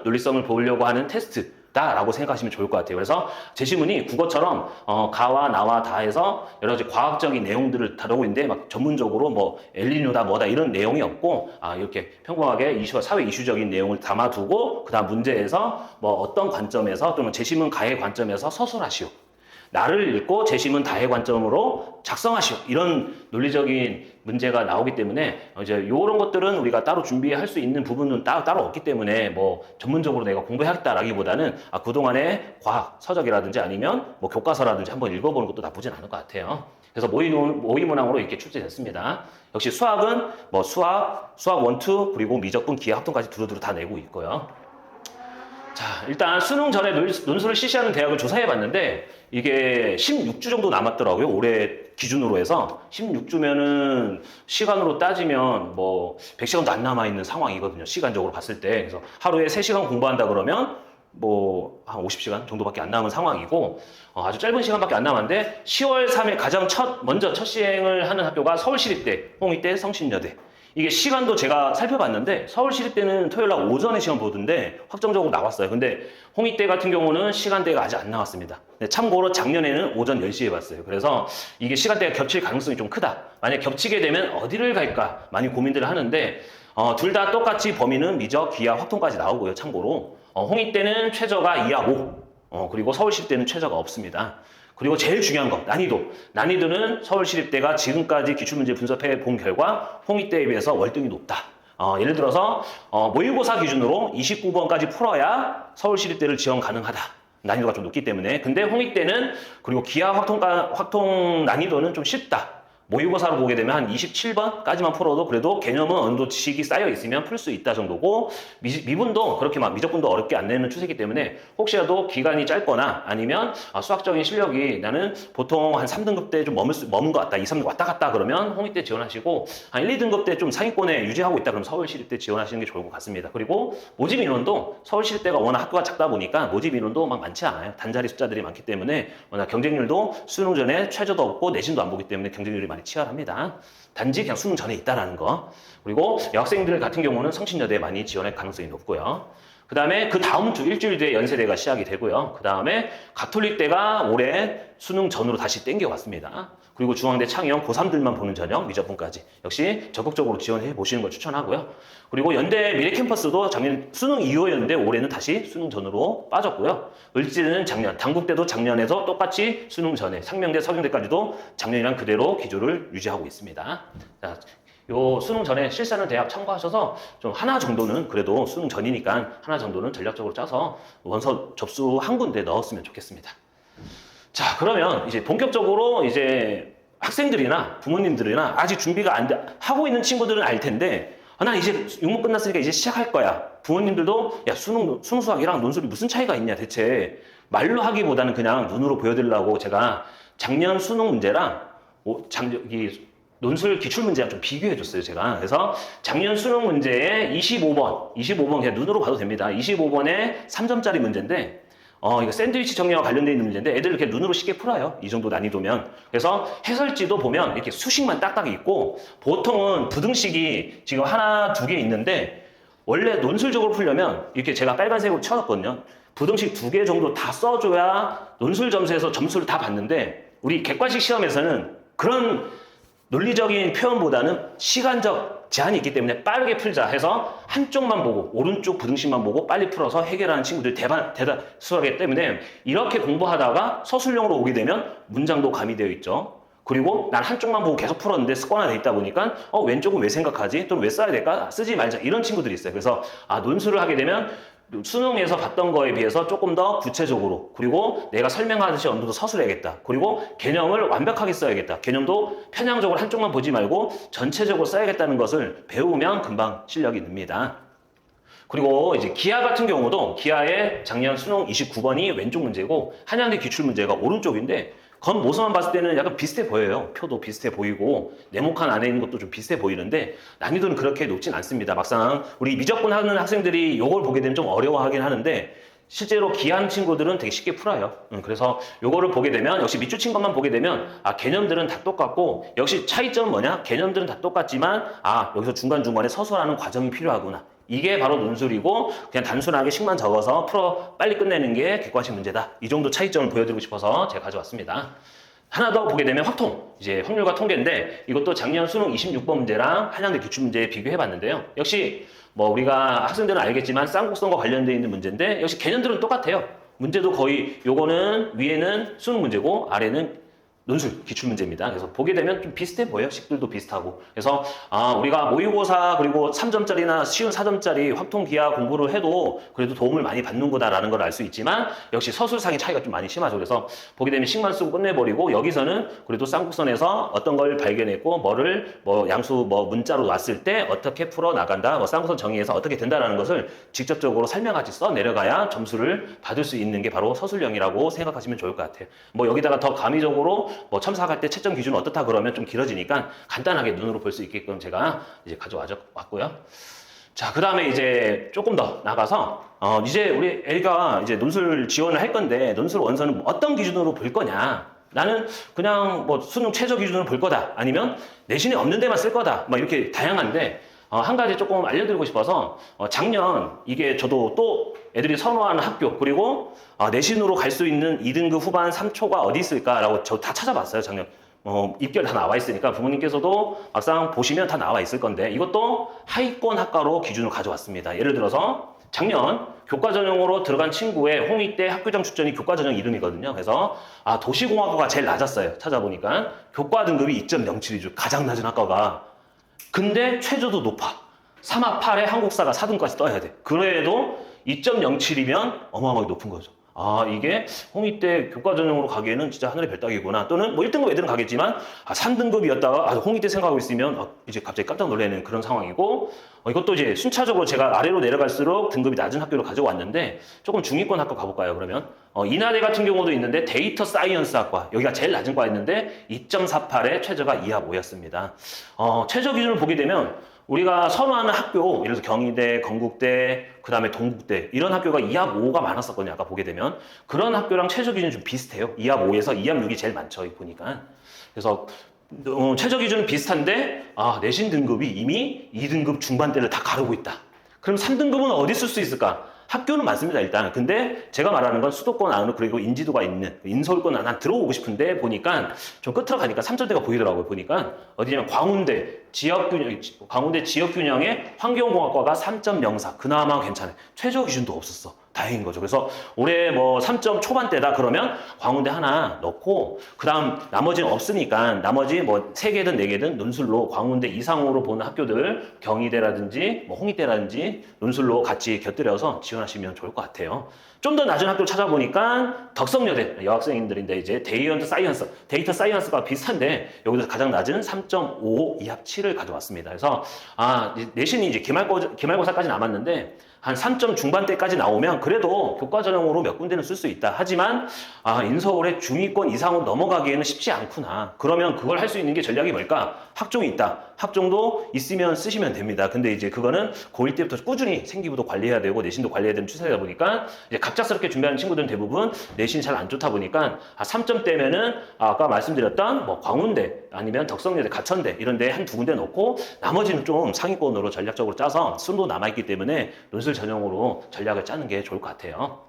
논리성을 보려고 하는 테스트. 다라고 생각하시면 좋을 것 같아요. 그래서 제시문이 국어처럼 가와 나와 다해서 여러 가지 과학적인 내용들을 다루고 있는데 막 전문적으로 뭐 엘니뇨다 뭐다 이런 내용이 없고 이렇게 평범하게 사회 이슈적인 내용을 담아두고 그다음 문제에서 뭐 어떤 관점에서 또는 제시문 가의 관점에서 서술하시오. 나를 읽고 제시문 다의 관점으로 작성하시오. 이런 논리적인 문제가 나오기 때문에 이제 이런 것들은 우리가 따로 준비할 수 있는 부분은 따로 없기 때문에 뭐 전문적으로 내가 공부해야겠다라기보다는 그동안의 과학 서적이라든지 아니면 뭐 교과서라든지 한번 읽어보는 것도 나쁘진 않을 것 같아요. 그래서 모의문항으로 이렇게 출제됐습니다. 역시 수학은 뭐 수학 1, 2 그리고 미적분, 기하, 합동까지 두루두루 다 내고 있고요. 자, 일단 수능 전에 논술을 실시하는 대학을 조사해봤는데 이게 16주 정도 남았더라고요. 올해 기준으로 해서 16주면은 시간으로 따지면 뭐 100시간도 안 남아있는 상황이거든요. 시간적으로 봤을 때. 그래서 하루에 3시간 공부한다 그러면 뭐 한 50시간 정도밖에 안 남은 상황이고 아주 짧은 시간밖에 안 남았는데 10월 3일 가장 먼저 첫 시행을 하는 학교가 서울시립대, 홍익대, 성신여대. 이게 시간도 제가 살펴봤는데 서울시립대는 토요일날 오전에 시험 보던데 확정적으로 나왔어요. 근데 홍익대 같은 경우는 시간대가 아직 안 나왔습니다. 참고로 작년에는 오전 10시에 봤어요. 그래서 이게 시간대가 겹칠 가능성이 좀 크다. 만약 겹치게 되면 어디를 갈까 많이 고민들을 하는데 둘 다 똑같이 범위는 미적, 기하, 확통까지 나오고요. 참고로 홍익대는 최저가 2하 5 그리고 서울시립대는 최저가 없습니다. 그리고 제일 중요한 거 난이도는 서울시립대가 지금까지 기출문제 분석해 본 결과 홍익대에 비해서 월등히 높다. 예를 들어서 모의고사 기준으로 29번까지 풀어야 서울시립대를 지원 가능하다. 난이도가 좀 높기 때문에. 근데 홍익대는 그리고 기하 확통 난이도는 좀 쉽다. 모의고사로 보게 되면 한 27번까지만 풀어도 그래도 개념은 어느 정도 지식이 쌓여 있으면 풀 수 있다 정도고 미분도 그렇게 막 미적분도 어렵게 안 내는 추세이기 때문에 혹시라도 기간이 짧거나 아니면 수학적인 실력이 나는 보통 한 3등급 때 좀 머문 것 같다. 2, 3등급 왔다 갔다 그러면 홍익대 지원하시고 한 1, 2등급 때 좀 상위권에 유지하고 있다 그러면 서울시립대 지원하시는 게 좋을 것 같습니다. 그리고 모집 인원도 서울시립대가 워낙 학교가 작다 보니까 모집 인원도 막 많지 않아요. 단자리 숫자들이 많기 때문에 워낙 경쟁률도 수능 전에 최저도 없고 내신도 안 보기 때문에 경쟁률이 많이 치열합니다. 단지 그냥 수능 전에 있다라는 거. 그리고 여학생들 같은 경우는 성신여대에 많이 지원할 가능성이 높고요. 그 다음에 그 다음 주 일주일 뒤에 연세대가 시작이 되고요. 그 다음에 가톨릭대가 올해 수능 전으로 다시 땡겨왔습니다. 그리고 중앙대 창의형 고3들만 보는 전형 미적분까지 역시 적극적으로 지원해 보시는 걸 추천하고요. 그리고 연대 미래캠퍼스도 작년 수능 이후였는데 올해는 다시 수능 전으로 빠졌고요. 을지는 작년, 당국대도 작년에서 똑같이 수능 전에 상명대, 서경대까지도 작년이랑 그대로 기조를 유지하고 있습니다. 자, 요 수능 전에 실시하는 대학 참고하셔서 좀 하나 정도는 그래도 수능 전이니까 하나 정도는 전략적으로 짜서 원서 접수 한 군데 넣었으면 좋겠습니다. 자, 그러면 이제 본격적으로 이제 학생들이나 부모님들이나 아직 준비가 하고 있는 친구들은 알 텐데 나 이제 육모 끝났으니까 이제 시작할 거야. 부모님들도 야 수능 수학이랑 논술이 무슨 차이가 있냐 대체 말로 하기보다는 그냥 눈으로 보여드리려고 제가 작년 수능 문제랑 이 논술 기출 문제랑 좀 비교해줬어요 제가. 그래서 작년 수능 문제에 25번 그냥 눈으로 봐도 됩니다. 25번에 3점짜리 문제인데 이거 샌드위치 정리와 관련되어 있는 문제인데 애들 이렇게 눈으로 쉽게 풀어요. 이 정도 난이도면. 그래서 해설지도 보면 이렇게 수식만 딱딱 있고 보통은 부등식이 지금 하나, 두 개 있는데 원래 논술적으로 풀려면 이렇게 제가 빨간색으로 쳐놨거든요. 부등식 2개 정도 다 써줘야 논술 점수에서 점수를 다 받는데 우리 객관식 시험에서는 그런 논리적인 표현보다는 시간적 제한이 있기 때문에 빠르게 풀자 해서 한쪽만 보고 오른쪽 부등식만 보고 빨리 풀어서 해결하는 친구들이 대다수하기 때문에 이렇게 공부하다가 서술형으로 오게 되면 문장도 가미되어 있죠. 그리고 난 한쪽만 보고 계속 풀었는데 습관화되어 있다 보니까 왼쪽은 왜 생각하지? 또는 왜 써야 될까? 쓰지 말자 이런 친구들이 있어요. 그래서 논술을 하게 되면 수능에서 봤던 거에 비해서 조금 더 구체적으로 그리고 내가 설명하듯이 어느 정도 서술해야겠다. 그리고 개념을 완벽하게 써야겠다. 개념도 편향적으로 한쪽만 보지 말고 전체적으로 써야겠다는 것을 배우면 금방 실력이 늡니다. 그리고 이제 기하 같은 경우도 기하의 작년 수능 29번이 왼쪽 문제고 한양대 기출 문제가 오른쪽인데 겉모습만 봤을 때는 약간 비슷해 보여요. 표도 비슷해 보이고 네모칸 안에 있는 것도 좀 비슷해 보이는데 난이도는 그렇게 높진 않습니다. 막상 우리 미적분 하는 학생들이 이걸 보게 되면 좀 어려워하긴 하는데 실제로 기하는 친구들은 되게 쉽게 풀어요. 그래서 요거를 보게 되면 역시 밑줄 친 것만 보게 되면 개념들은 다 똑같고 역시 차이점은 뭐냐? 개념들은 다 똑같지만 여기서 중간중간에 서술하는 과정이 필요하구나. 이게 바로 논술이고 그냥 단순하게 식만 적어서 풀어 빨리 끝내는 게 객관식 문제다. 이 정도 차이점을 보여드리고 싶어서 제가 가져왔습니다. 하나 더 보게 되면 확통, 이제 확률과 통계인데 이것도 작년 수능 26번 문제랑 한양대 기출 문제 비교해봤는데요. 역시 우리가 학생들은 알겠지만 쌍곡선과 관련되어 있는 문제인데 역시 개념들은 똑같아요. 문제도 거의 요거는 위에는 수능 문제고 아래는 논술, 기출 문제입니다. 그래서 보게 되면 좀 비슷해 보여요. 식들도 비슷하고. 그래서 우리가 모의고사 그리고 3점짜리나 쉬운 4점짜리 확통 기하 공부를 해도 그래도 도움을 많이 받는구나라는 걸 알 수 있지만 역시 서술상의 차이가 좀 많이 심하죠. 그래서 보게 되면 식만 쓰고 끝내버리고 여기서는 그래도 쌍곡선에서 어떤 걸 발견했고 양수 문자로 놨을 때 어떻게 풀어 나간다. 쌍곡선 정의해서 어떻게 된다라는 것을 직접적으로 설명하지 써 내려가야 점수를 받을 수 있는 게 바로 서술형이라고 생각하시면 좋을 것 같아요. 여기다가 더 가미적으로 첨삭할 때 채점 기준은 어떻다 그러면 좀 길어지니까 간단하게 눈으로 볼 수 있게끔 제가 이제 가져왔고요. 자, 그 다음에 이제 조금 더 나가서 이제 우리 애가 이제 논술 지원을 할 건데 논술 원서는 어떤 기준으로 볼 거냐? 나는 그냥 수능 최저 기준으로 볼 거다. 아니면 내신에 없는 데만 쓸 거다. 이렇게 다양한데 한 가지 조금 알려드리고 싶어서 작년 이게 저도 또 애들이 선호하는 학교 그리고 내신으로 갈 수 있는 2등급 후반 3초가 어디 있을까라고 저 다 찾아봤어요. 작년 입결 다 나와 있으니까 부모님께서도 막상 보시면 다 나와 있을 건데 이것도 하위권 학과로 기준을 가져왔습니다. 예를 들어서 작년 교과전형으로 들어간 친구의 홍익대 학교장 출전이 교과전형 이름이거든요. 그래서 도시공학과가 제일 낮았어요. 찾아보니까 교과 등급이 2.07이죠. 가장 낮은 학과가. 근데 최저도 높아. 3학 8에 한국사가 4등까지 떠야 돼. 그래도 2.07이면 어마어마하게 높은 거죠. 이게 홍익대 교과전형으로 가기에는 진짜 하늘의 별따기구나. 또는 1등급 애들은 가겠지만 3등급이었다가 홍익대 생각하고 있으면 이제 갑자기 깜짝 놀라는 그런 상황이고 이것도 이제 순차적으로 제가 아래로 내려갈수록 등급이 낮은 학교로 가져왔는데 조금 중위권 학교 가볼까요? 그러면 인하대 같은 경우도 있는데 데이터 사이언스 학과 여기가 제일 낮은 과였는데 2.48에 최저가 2하 5였습니다. 최저 기준을 보게 되면 우리가 선호하는 학교, 예를 들어서 경희대, 건국대, 그 다음에 동국대 이런 학교가 2합 5가 많았었거든요. 아까 보게 되면 그런 학교랑 최저 기준이 좀 비슷해요. 2합 5에서 2합 6이 제일 많죠. 보니까. 그래서 최저 기준은 비슷한데 내신 등급이 이미 2등급 중반대를 다 가르고 있다. 그럼 3등급은 어디 쓸 수 있을까? 학교는 많습니다, 일단. 근데 제가 말하는 건 수도권 안으로 그리고 인지도가 있는 인서울권 안에 들어오고 싶은데 보니까 좀 끝으로 가니까 3점대가 보이더라고요. 보니까 어디냐면 광운대 지역균형의 환경공학과가 3.04. 그나마 괜찮아요. 최저 기준도 없었어. 다행인 거죠. 그래서 올해 뭐 3점 초반대다 그러면 광운대 하나 넣고 그다음 나머지는 없으니까 나머지 뭐 3개든 4개든 논술로 광운대 이상으로 보는 학교들 경희대라든지 뭐 홍익대라든지 논술로 같이 곁들여서 지원하시면 좋을 것 같아요. 좀 더 낮은 학교 찾아보니까 덕성여대 여학생인들인데 이제 데이터 사이언스가 비슷한데 여기서 가장 낮은 3.5 이합치를 가져왔습니다. 그래서 내신이 이제 기말고사까지 남았는데 한 3점 중반대까지 나오면 그래도 교과 전형으로 몇 군데는 쓸 수 있다. 하지만 인서울의 중위권 이상으로 넘어가기에는 쉽지 않구나. 그러면 그걸 할 수 있는 게 전략이 뭘까? 학종이 있다. 학종도 있으면 쓰시면 됩니다. 근데 이제 그거는 고1 때부터 꾸준히 생기부도 관리해야 되고 내신도 관리해야 되는 추세다 보니까 이제 갑작스럽게 준비하는 친구들은 대부분 내신이 잘 안 좋다 보니까 3점대면은 아까 말씀드렸던 뭐 광운대 아니면 덕성여대, 가천대 이런 데 한 2군데 넣고 나머지는 좀 상위권으로 전략적으로 짜서 순도 남아있기 때문에 논술 전형으로 전략을 짜는 게 좋을 것 같아요.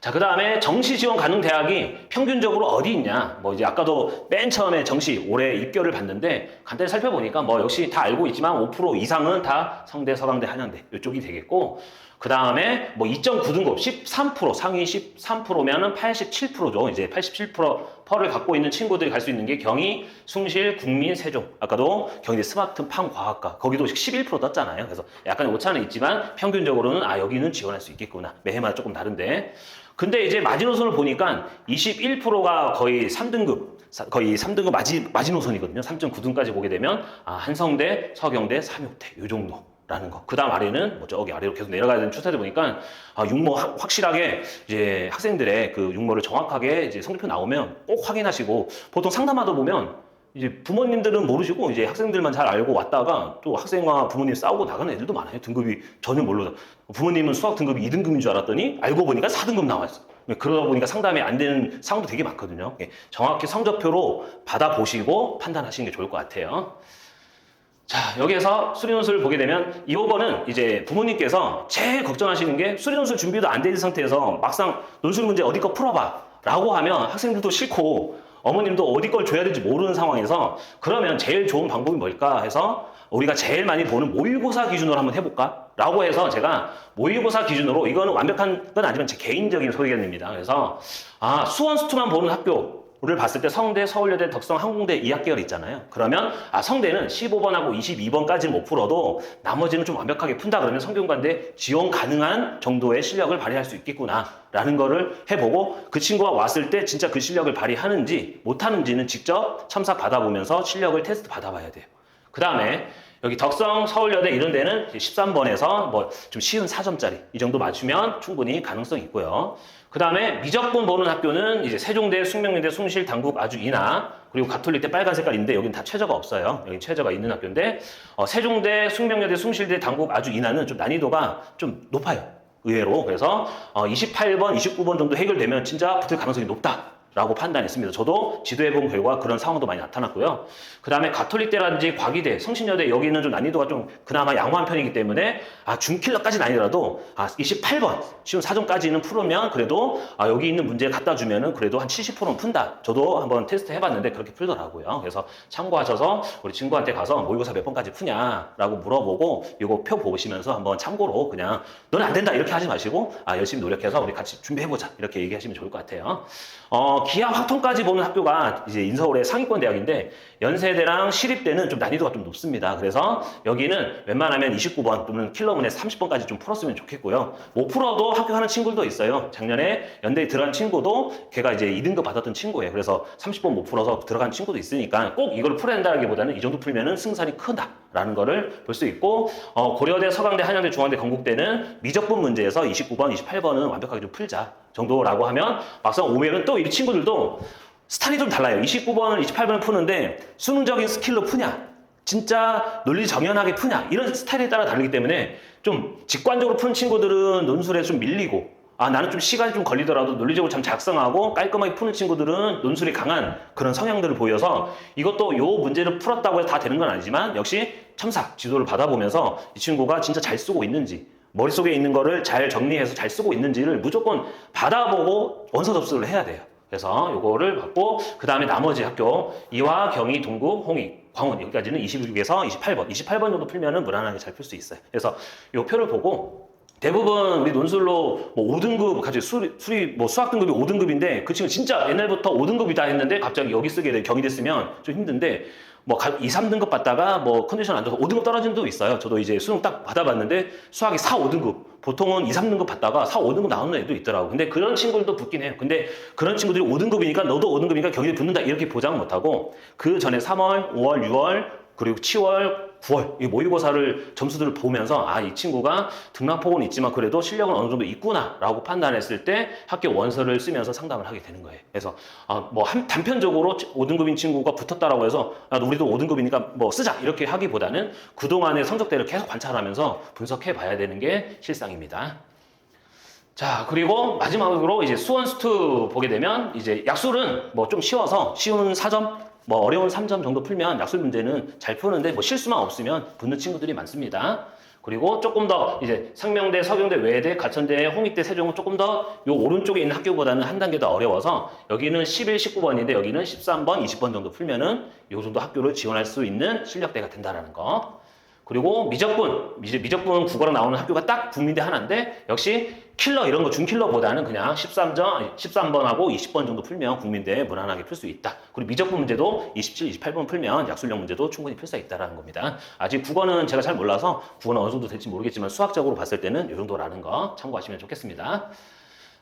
자, 그 다음에 정시 지원 가능 대학이 평균적으로 어디 있냐. 뭐 이제 아까도 맨 처음에 정시 올해 입결을 봤는데 간단히 살펴보니까 뭐 역시 다 알고 있지만 5% 이상은 다 성대, 서강대, 한양대 이쪽이 되겠고 그 다음에 뭐 2.9등급 13% 상위 13%면은 87%죠. 이제 87%를 갖고 있는 친구들이 갈 수 있는 게 경희, 숭실, 국민, 세종. 아까도 경희대 스마트 판과학과 거기도 11% 떴잖아요. 그래서 약간 오차는 있지만 평균적으로는 여기는 지원할 수 있겠구나. 매해마다 조금 다른데. 근데 이제 마지노선을 보니까 21%가 거의 3등급 마지노선이거든요. 3.9등까지 보게 되면 한성대, 서경대, 삼육대 요 정도. 라는 거. 그 다음 아래는 뭐 저기 아래로 계속 내려가야 되는 추세를 보니까 육모 확실하게 이제 학생들의 그 육모를 정확하게 이제 성적표 나오면 꼭 확인하시고 보통 상담하다 보면 이제 부모님들은 모르시고 이제 학생들만 잘 알고 왔다가 또 학생과 부모님 싸우고 나가는 애들도 많아요. 등급이 전혀 모르다. 부모님은 수학 등급이 2등급인 줄 알았더니 알고 보니까 4등급 나왔어. 그러다 보니까 상담이 안 되는 상황도 되게 많거든요. 정확히 성적표로 받아보시고 판단하시는 게 좋을 것 같아요. 자, 여기에서 수리논술을 보게 되면 이 5번은 이제 부모님께서 제일 걱정하시는 게 수리논술 준비도 안 된 상태에서 막상 논술 문제 어디 거 풀어봐 라고 하면 학생들도 싫고 어머님도 어디 걸 줘야 될지 모르는 상황에서 그러면 제일 좋은 방법이 뭘까 해서 우리가 제일 많이 보는 모의고사 기준으로 한번 해볼까? 라고 해서 제가 모의고사 기준으로 이거는 완벽한 건 아니지만 제 개인적인 소견입니다. 그래서 수원수투만 보는 학교 를 봤을 때 성대, 서울여대, 덕성, 항공대 2학개열 있잖아요. 그러면 성대는 15번하고 22번까지는 못 풀어도 나머지는 좀 완벽하게 푼다 그러면 성균관대 지원 가능한 정도의 실력을 발휘할 수 있겠구나 라는 거를 해보고 그 친구가 왔을 때 진짜 그 실력을 발휘하는지 못하는지는 직접 첨삭 받아보면서 실력을 테스트 받아봐야 돼요. 그 다음에 여기 덕성, 서울여대 이런 데는 13번에서 뭐 좀 쉬운 4점짜리 이 정도 맞추면 충분히 가능성이 있고요. 그 다음에 미적분 보는 학교는 이제 세종대, 숙명여대, 숭실, 당국, 아주 인하 그리고 가톨릭대 빨간 색깔인데 여기는 다 최저가 없어요. 여기 최저가 있는 학교인데 세종대, 숙명여대, 숭실대, 당국, 아주 인하는 좀 난이도가 좀 높아요. 의외로. 그래서 28번, 29번 정도 해결되면 진짜 붙을 가능성이 높다. 라고 판단했습니다. 저도 지도해본 결과 그런 상황도 많이 나타났고요. 그 다음에 가톨릭대라든지 과기대, 성신여대 여기는 좀 난이도가 좀 그나마 양호한 편이기 때문에 준킬러까지는 아니더라도 28번 쉬운 4점까지는 풀으면 그래도 여기 있는 문제 갖다 주면은 그래도 한 70%는 푼다. 저도 한번 테스트 해봤는데 그렇게 풀더라고요. 그래서 참고하셔서 우리 친구한테 가서 모의고사 몇 번까지 푸냐라고 물어보고 이거 표 보시면서 한번 참고로 그냥 너는 안 된다 이렇게 하지 마시고 열심히 노력해서 우리 같이 준비해보자 이렇게 얘기하시면 좋을 것 같아요. 기하 확통까지 보는 학교가 이제 인서울의 상위권 대학인데 연세대랑 시립대는 좀 난이도가 좀 높습니다. 그래서 여기는 웬만하면 29번 또는 킬러문에서 30번까지 좀 풀었으면 좋겠고요. 못 풀어도 합격하는 친구들도 있어요. 작년에 연대에 들어간 친구도 걔가 이제 2등급 받았던 친구예요. 그래서 30번 못 풀어서 들어간 친구도 있으니까 꼭 이걸 풀어야 된다기보다는 이 정도 풀면은 승산이 크다. 라는 거를 볼 수 있고 고려대, 서강대, 한양대, 중앙대, 건국대는 미적분 문제에서 29번, 28번은 완벽하게 좀 풀자 정도라고 하면 막상 오면은 또 이 친구들도 스타일이 좀 달라요. 29번을 28번을 푸는데 수능적인 스킬로 푸냐 진짜 논리 정연하게 푸냐 이런 스타일에 따라 다르기 때문에 좀 직관적으로 푸는 친구들은 논술에 좀 밀리고 나는 좀 시간이 좀 걸리더라도 논리적으로 참 작성하고 깔끔하게 푸는 친구들은 논술이 강한 그런 성향들을 보여서 이것도 요 문제를 풀었다고 해서 다 되는 건 아니지만 역시 첨삭 지도를 받아보면서 이 친구가 진짜 잘 쓰고 있는지 머릿속에 있는 거를 잘 정리해서 잘 쓰고 있는지를 무조건 받아보고 원서 접수를 해야 돼요. 그래서 요거를 받고 그 다음에 나머지 학교 이화, 경희, 동국, 홍익, 광원 여기까지는 26에서 28번 정도 풀면은 무난하게 잘 풀 수 있어요. 그래서 요 표를 보고 대부분 우리 논술로 뭐 5등급 가지고 수리 뭐 수학 등급이 5등급인데 그 친구 진짜 옛날부터 5등급이다 했는데 갑자기 여기 쓰게 돼 경희됐으면 좀 힘든데 뭐 2, 3등급 받다가 뭐 컨디션 안 좋아서 5등급 떨어진 적도 있어요. 저도 이제 수능 딱 받아봤는데 수학이 4, 5등급 보통은 2, 3등급 받다가 4, 5등급 나오는 애도 있더라고. 근데 그런 친구들도 붙긴 해요. 근데 그런 친구들이 5등급이니까 너도 5등급이니까 경희대 붙는다 이렇게 보장은 못하고 그 전에 3월, 5월, 6월 그리고 10월, 9월 이 모의고사를 점수들을 보면서 아, 이 친구가 등락폭은 있지만 그래도 실력은 어느 정도 있구나라고 판단했을 때 학교 원서를 쓰면서 상담을 하게 되는 거예요. 그래서 뭐 단편적으로 5등급인 친구가 붙었다라고 해서 우리도 5등급이니까 뭐 쓰자 이렇게 하기보다는 그동안의 성적대를 계속 관찰하면서 분석해 봐야 되는 게 실상입니다. 자, 그리고 마지막으로 이제 수원 수투 보게 되면 이제 약술은 뭐 좀 쉬워서 쉬운 4점 뭐 어려운 3점 정도 풀면 약술 문제는 잘 푸는데 뭐 실수만 없으면 붙는 친구들이 많습니다. 그리고 조금 더 이제 상명대, 서경대, 외대, 가천대, 홍익대, 세종은 조금 더 요 오른쪽에 있는 학교보다는 한 단계 더 어려워서 여기는 11, 19번인데 여기는 13번, 20번 정도 풀면은 요 정도 학교를 지원할 수 있는 실력대가 된다라는 거. 그리고 미적분 국어로 나오는 학교가 딱 국민대 하나인데 역시 킬러 이런 거 중킬러보다는 그냥 13번하고 20번 정도 풀면 국민대에 무난하게 풀 수 있다. 그리고 미적분 문제도 27, 28번 풀면 약술력 문제도 충분히 풀 수 있다는 겁니다. 아직 국어는 제가 잘 몰라서 국어는 어느 정도 될지 모르겠지만 수학적으로 봤을 때는 이 정도라는 거 참고하시면 좋겠습니다.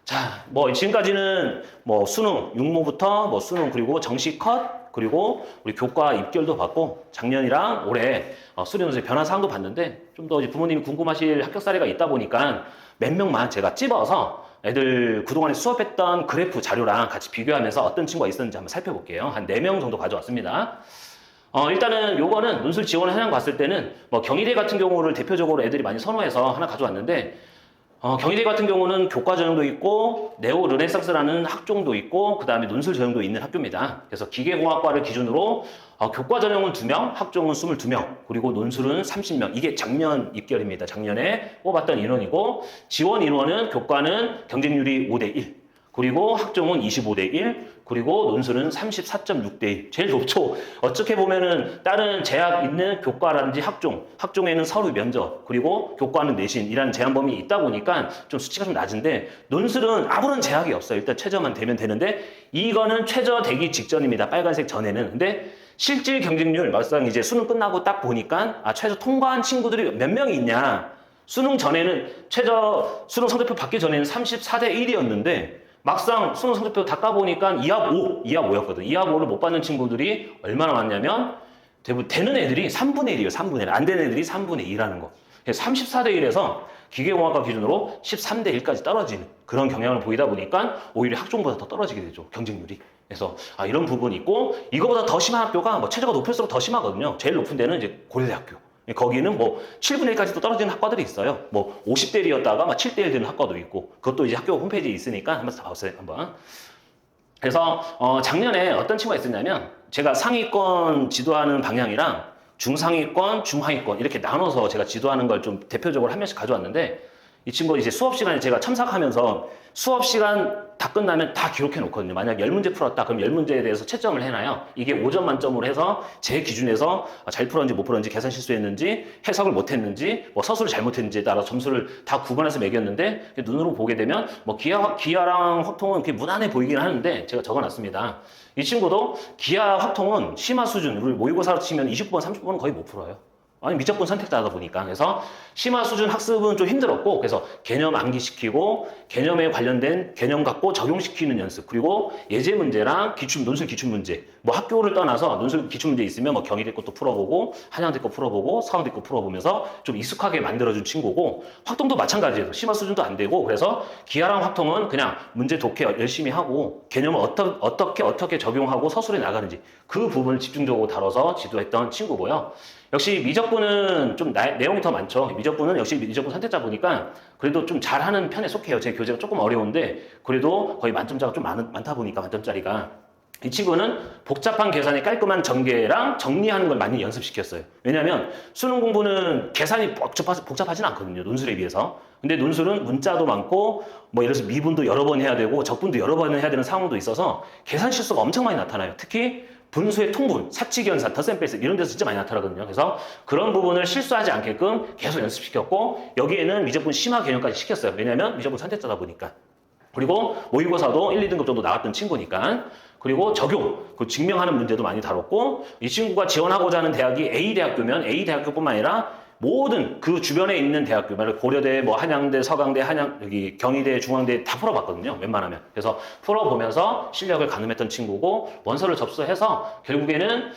자, 뭐 지금까지는 뭐 수능, 육모부터 뭐 수능 그리고 정시 컷 그리고 우리 교과 입결도 받고 작년이랑 올해 수련원서의 변화 사항도 봤는데 좀 더 부모님이 궁금하실 합격 사례가 있다 보니까 몇 명만 제가 찝어서 애들 그동안에 수업했던 그래프 자료랑 같이 비교하면서 어떤 친구가 있었는지 한번 살펴볼게요. 한 4명 정도 가져왔습니다. 일단은 요거는 논술 지원 현황 봤을 때는 뭐 경희대 같은 경우를 대표적으로 애들이 많이 선호해서 하나 가져왔는데 경희대 같은 경우는 교과 전형도 있고 네오 르네상스라는 학종도 있고 그 다음에 논술 전형도 있는 학교입니다. 그래서 기계공학과를 기준으로 교과 전형은 2명, 학종은 22명, 그리고 논술은 30명. 이게 작년 입결입니다. 작년에 뽑았던 인원이고 지원 인원은 교과는 경쟁률이 5대1, 그리고 학종은 25대1, 그리고 논술은 34.6대1. 제일 높죠. 어떻게 보면은 다른 제약 있는 교과라든지 학종에는 서류 면접, 그리고 교과는 내신이라는 제한 범위 있다 보니까 좀 수치가 좀 낮은데 논술은 아무런 제약이 없어요. 일단 최저만 되면 되는데 이거는 최저 되기 직전입니다. 빨간색 전에는. 근데 실질 경쟁률 막상 이제 수능 끝나고 딱 보니까 최저 통과한 친구들이 몇 명이 있냐. 수능 전에는 수능 성적표 받기 전에는 34대 1이었는데 막상 수능 성적표 다 까보니까 2합 5였거든. 2합 5를 못 받는 친구들이 얼마나 많냐면 대부분 되는 애들이 3분의 1이에요. 3분의 1. 안 되는 애들이 3분의 2라는 거. 34대 1에서 기계공학과 기준으로 13대 1까지 떨어지는 그런 경향을 보이다 보니까 오히려 학종보다 더 떨어지게 되죠. 경쟁률이. 그래서 이런 부분이 있고 이거보다 더 심한 학교가 뭐 최저가 높을수록 더 심하거든요. 제일 높은 데는 이제 고려대학교. 거기는 뭐 7분의 1까지도 떨어지는 학과들이 있어요. 뭐 50대 1이었다가 막 7대 1 되는 학과도 있고 그것도 이제 학교 홈페이지에 있으니까 한번 봐보세요. 한번. 그래서 작년에 어떤 친구가 있었냐면 제가 상위권 지도하는 방향이랑 중상위권, 중하위권 이렇게 나눠서 제가 지도하는 걸 좀 대표적으로 한 명씩 가져왔는데 이 친구 이제 수업 시간에 제가 첨삭하면서 수업 시간 다 끝나면 다 기록해 놓거든요. 만약 10문제 풀었다 그럼 10문제에 대해서 채점을 해놔요. 이게 5점 만점으로 해서 제 기준에서 잘 풀었는지 못 풀었는지 계산 실수했는지 해석을 못했는지 뭐 서술을 잘못했는지에 따라 점수를 다 구분해서 매겼는데 눈으로 보게 되면 뭐 기하랑 확통은 그렇게 무난해 보이긴 하는데 제가 적어놨습니다. 이 친구도 기하 확통은 심화 수준 우리 모의고사로 치면 29번 30번은 거의 못 풀어요. 아니 미적분 선택자다 보니까 그래서 심화 수준 학습은 좀 힘들었고 그래서 개념 암기시키고 개념에 관련된 개념 갖고 적용시키는 연습 그리고 예제 문제랑 논술 기출 문제 뭐 학교를 떠나서 논술 기출 문제 있으면 뭐 경희대 것도 풀어보고 한양대 거 풀어보고 서강대 거 풀어보면서 좀 익숙하게 만들어준 친구고 확통도 마찬가지예요. 심화 수준도 안 되고 그래서 기하랑 확통은 그냥 문제 독해 열심히 하고 개념을 어떻게 적용하고 서술에 나가는지 그 부분을 집중적으로 다뤄서 지도했던 친구고요. 역시 미적분은 좀 내용이 더 많죠. 미적분은 역시 미적분 선택자 보니까 그래도 좀 잘하는 편에 속해요. 제 교재가 조금 어려운데 그래도 거의 만점자가 좀 많다 보니까 만점짜리가 이 친구는 복잡한 계산의 깔끔한 전개랑 정리하는 걸 많이 연습시켰어요. 왜냐하면 수능 공부는 계산이 복잡하진 않거든요. 논술에 비해서. 근데 논술은 문자도 많고 뭐 예를 들어서 미분도 여러 번 해야 되고 적분도 여러 번 해야 되는 상황도 있어서 계산 실수가 엄청 많이 나타나요. 특히 분수의 통분, 사칙연산, 더셈뺄스 이런 데서 진짜 많이 나타나거든요. 그래서 그런 부분을 실수하지 않게끔 계속 연습시켰고 여기에는 미적분 심화 개념까지 시켰어요. 왜냐하면 미적분 선택자다 보니까. 그리고 모의고사도 1, 2등급 정도 나왔던 친구니까. 그리고 적용, 그 증명하는 문제도 많이 다뤘고 이 친구가 지원하고자 하는 대학이 A대학교면 A대학교뿐만 아니라 모든 그 주변에 있는 대학교, 고려대, 뭐 한양대, 서강대, 여기 경희대, 중앙대 다 풀어봤거든요. 웬만하면. 그래서 풀어보면서 실력을 가늠했던 친구고 원서를 접수해서 결국에는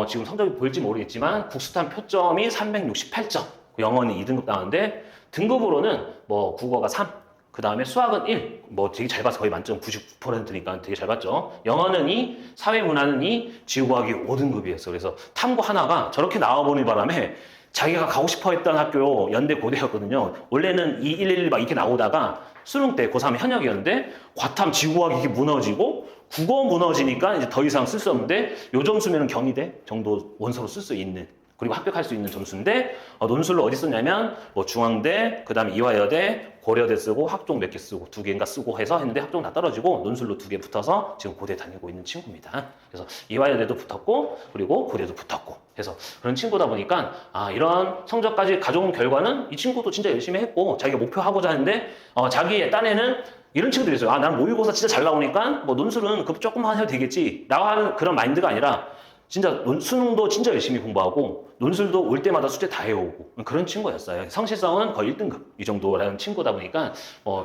지금 성적이 보일지 모르겠지만 국수탄 표점이 368점, 영어는 2등급 나왔는데 등급으로는 뭐 국어가 3, 그 다음에 수학은 1, 뭐 되게 잘 봤어. 거의 만점 99%니까 되게 잘 봤죠. 영어는 2, 사회문화는 2, 지구과학이 5등급이었어. 그래서 탐구 하나가 저렇게 나와보는 바람에 자기가 가고 싶어 했던 학교 연대 고대였거든요. 원래는 2, 111 막 이렇게 나오다가 수능 때 고3 현역이었는데 과탐 지구과학 이게 무너지고 국어 무너지니까 이제 더 이상 쓸 수 없는데 요 점수면은 경희대 정도 원서로 쓸 수 있는 그리고 합격할 수 있는 점수인데 논술로 어디 썼냐면 뭐 중앙대, 그 다음에 이화여대, 고려대 쓰고 학종 몇 개 쓰고 2개인가 쓰고 해서 했는데 학종 다 떨어지고 논술로 2개 붙어서 지금 고대 다니고 있는 친구입니다. 그래서 이화여대도 붙었고 그리고 고대도 붙었고 해서 그런 친구다 보니까 이런 성적까지 가져온 결과는 이 친구도 진짜 열심히 했고 자기가 목표하고자 하는데 자기의 딴에는 이런 친구들이 있어요. 난 모의고사 진짜 잘 나오니까 뭐 논술은 그 조금만 해도 되겠지 라고 하는 그런 마인드가 아니라 진짜 수능도 진짜 열심히 공부하고 논술도 올 때마다 숙제 다 해오고 그런 친구였어요. 성실성은 거의 1등급 이 정도라는 친구다 보니까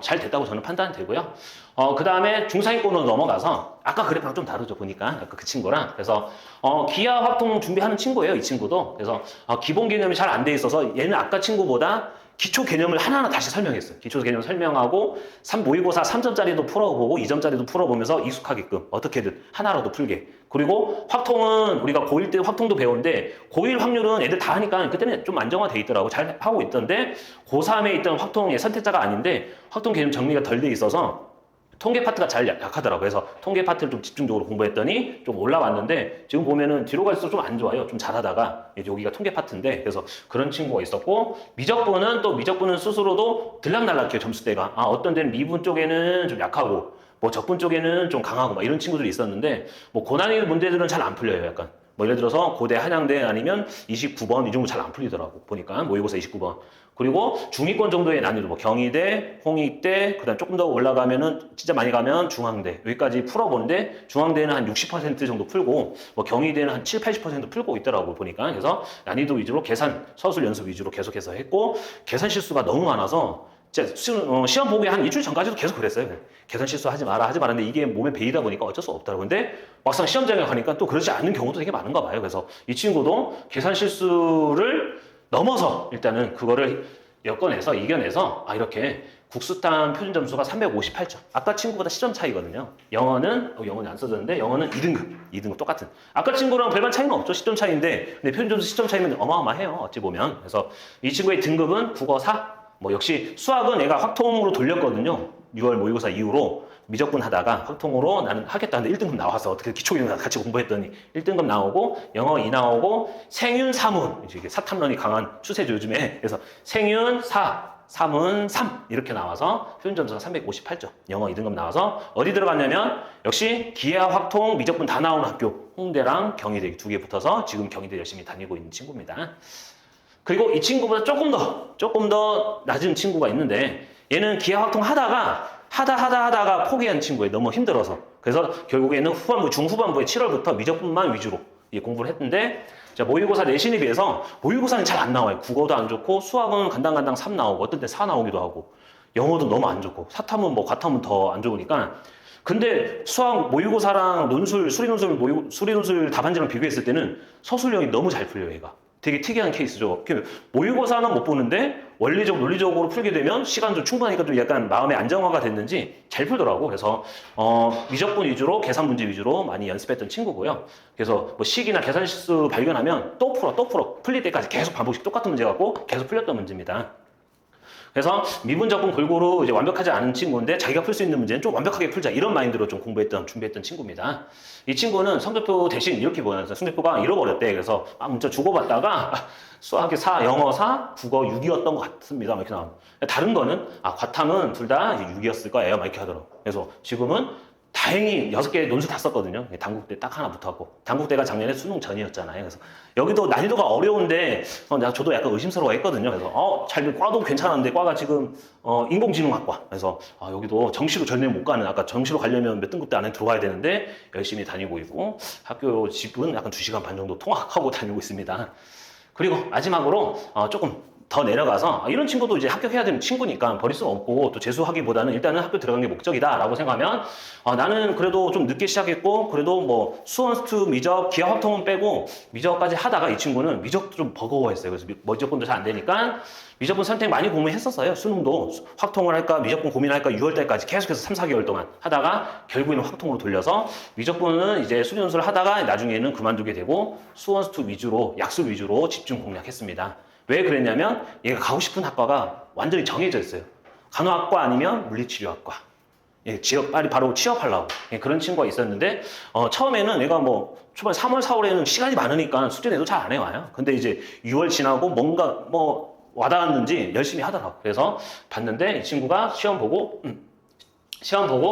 잘 됐다고 저는 판단되고요. 그 다음에 중상위권으로 넘어가서 아까 그래프랑 좀 다르죠 보니까 아까 그 친구랑 그래서 기하 확통 준비하는 친구예요 이 친구도. 그래서 기본 개념이 잘 안 돼 있어서 얘는 아까 친구보다 기초 개념을 하나하나 다시 설명했어요. 기초 개념 설명하고 모의고사 3점짜리도 풀어보고 2점짜리도 풀어보면서 익숙하게끔 어떻게든 하나라도 풀게. 그리고 확통은 우리가 고1 때 확통도 배우는데 고1 확률은 애들 다 하니까 그때는 좀 안정화돼 있더라고. 잘 하고 있던데 고3에 있던 확통의 선택자가 아닌데 확통 개념 정리가 덜 돼 있어서 통계 파트가 잘 약하더라고요. 그래서 통계 파트를 좀 집중적으로 공부했더니 좀 올라왔는데 지금 보면은 뒤로 갈수록 좀 안 좋아요. 좀 잘하다가 여기가 통계 파트인데 그래서 그런 친구가 있었고 미적분은 스스로도 들락날락해요. 점수대가. 어떤 데는 미분 쪽에는 좀 약하고 뭐 적분 쪽에는 좀 강하고 막 이런 친구들이 있었는데 뭐 고난이 문제들은 잘 안 풀려요. 약간. 뭐 예를 들어서 고대 한양대 아니면 29번 이 정도 잘 안 풀리더라고. 보니까 모의고사 29번. 그리고 중위권 정도의 난이도 뭐 경희대, 홍익대, 그다음 조금 더 올라가면은 진짜 많이 가면 중앙대 여기까지 풀어보는데 중앙대는 한 60% 정도 풀고 뭐 경희대는 한 7, 80% 풀고 있더라고 보니까. 그래서 난이도 위주로 계산, 서술 연습 위주로 계속해서 했고 계산 실수가 너무 많아서 시험 보기 한 일주일 전까지도 계속 그랬어요. 계산 실수하지 마라 하지 말았는데 이게 몸에 배이다 보니까 어쩔 수 없더라고요. 근데 막상 시험장에 가니까 또 그러지 않는 경우도 되게 많은가 봐요. 그래서 이 친구도 계산 실수를 넘어서 일단은 그거를 이겨내서 이렇게 국수탄 표준 점수가 358점. 아까 친구보다 시점 차이거든요. 영어는 안 써졌는데 영어는 2등급 똑같은. 아까 친구랑 별반 차이는 없죠. 시점 차이인데 근데 표준 점수 시점 차이면 어마어마해요. 어찌 보면. 그래서 이 친구의 등급은 국어 4. 뭐 역시 수학은 애가 확통으로 돌렸거든요. 6월 모의고사 이후로 미적분 하다가 확통으로 나는 하겠다는데 1등급 나와서 어떻게 기초기능 같이 공부했더니 1등급 나오고 영어 2 나오고 생윤 3문 이게 사탐론이 강한 추세죠 요즘에. 그래서 생윤 4 3은 3 이렇게 나와서 표준 점수가 358점 영어 2등급 나와서 어디 들어갔냐면 역시 기하 확통 미적분 다 나오는 학교 홍대랑 경희대 2개 붙어서 지금 경희대 열심히 다니고 있는 친구입니다. 그리고 이 친구보다 조금 더 낮은 친구가 있는데 얘는 기하 확통 하다가 포기한 친구예요. 너무 힘들어서. 그래서 결국에는 중후반부에 7월부터 미적분만 위주로 공부를 했는데 모의고사 내신에 비해서 모의고사는 잘 안 나와요. 국어도 안 좋고 수학은 간당간당 3 나오고 어떤 때 4 나오기도 하고 영어도 너무 안 좋고 사탐은 과탐은 더 안 좋으니까 근데 수학 모의고사랑 수리논술 답안지랑 비교했을 때는 서술형이 너무 잘 풀려요. 얘가. 되게 특이한 케이스죠. 모의고사는 못 보는데 논리적으로 풀게 되면 시간도 충분하니까 좀 약간 마음의 안정화가 됐는지 잘 풀더라고. 그래서 미적분 위주로 계산 문제 위주로 많이 연습했던 친구고요. 그래서 뭐 식이나 계산 실수 발견하면 또 풀어 풀릴 때까지 계속 반복식 똑같은 문제 갖고 계속 풀렸던 문제입니다. 그래서 미분적분 골고루 이제 완벽하지 않은 친구인데 자기가 풀 수 있는 문제는 좀 완벽하게 풀자 이런 마인드로 좀 준비했던 친구입니다. 이 친구는 성적표 대신 이렇게 보냈어요. 성적표가 잃어버렸대. 그래서 문자 주고받다가 수학이 4, 영어 4, 국어 6이었던 것 같습니다. 이렇게 나오고 다른 거는 과탐은 둘 다 6이었을 거예요. 이렇게 하더라고. 그래서 지금은 다행히 6개 논술 다 썼거든요. 단국대 딱 하나 붙었고. 단국대가 작년에 수능 전이었잖아요. 그래서 여기도 난이도가 어려운데 저도 약간 의심스러워 했거든요. 그래서 잘 과도 괜찮은데 과가 지금 인공지능학과. 그래서 여기도 정시로 전혀 못 가는, 아까 정시로 가려면 몇 등급대 안에 들어가야 되는데 열심히 다니고 있고, 학교 집은 약간 2시간 반 정도 통학하고 다니고 있습니다. 그리고 마지막으로 조금 더 내려가서 이런 친구도 이제 합격해야 되는 친구니까 버릴 수는 없고 또 재수하기보다는 일단은 학교 들어간 게 목적이다 라고 생각하면 나는 그래도 좀 늦게 시작했고 그래도 뭐 수원스투 미적 기하 확통은 빼고 미적까지 하다가 이 친구는 미적도 좀 버거워했어요. 그래서 미적분도 잘 안 되니까 미적분 선택 많이 고민했었어요. 수능도 확통을 할까 미적분 고민할까 6월달까지 계속해서 3, 4개월 동안 하다가 결국에는 확통으로 돌려서 미적분은 이제 수리 논술을 하다가 나중에는 그만두게 되고 수원스투 위주로 약술 위주로 집중 공략했습니다. 왜 그랬냐면 얘가 가고 싶은 학과가 완전히 정해져 있어요. 간호학과 아니면 물리치료학과. 지역 빨리 바로 취업하려고 그런 친구가 있었는데 처음에는 얘가 뭐 초반 3월, 4월에는 시간이 많으니까 숙제 내도 잘 안 해와요. 근데 이제 6월 지나고 뭔가 뭐 와닿았는지 열심히 하더라고. 그래서 봤는데 이 친구가 시험 보고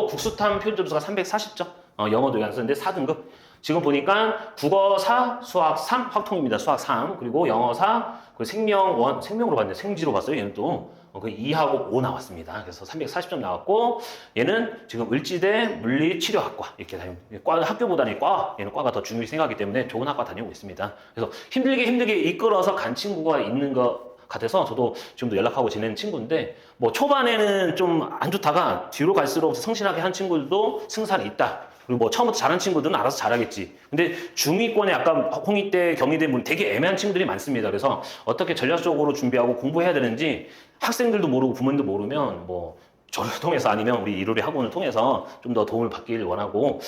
국수탐 표준 점수가 340점. 영어도 안 쓰는데 4등급. 지금 보니까 국어 4, 수학 3 확통입니다. 수학 3 그리고 영어 4 그리고 생명으로 봤는데 생지로 봤어요. 얘는 또 2하고 5 나왔습니다. 그래서 340점 나왔고 얘는 지금 을지대 물리치료학과 이렇게 다니고 학교보다는 얘는 과가 더 중요히 생각하기 때문에 좋은 학과 다니고 있습니다. 그래서 힘들게 이끌어서 간 친구가 있는 것 같아서 저도 지금도 연락하고 지내는 친구인데 뭐 초반에는 좀 안 좋다가 뒤로 갈수록 성실하게 한 친구들도 승산이 있다. 그리고 뭐 처음부터 잘한 친구들은 알아서 잘하겠지. 근데 중위권에 아까 홍익대, 경희대 문 되게 애매한 친구들이 많습니다. 그래서 어떻게 전략적으로 준비하고 공부해야 되는지 학생들도 모르고 부모님도 모르면 뭐 저를 통해서 아니면 우리 이루리 학원을 통해서 좀 더 도움을 받길 원하고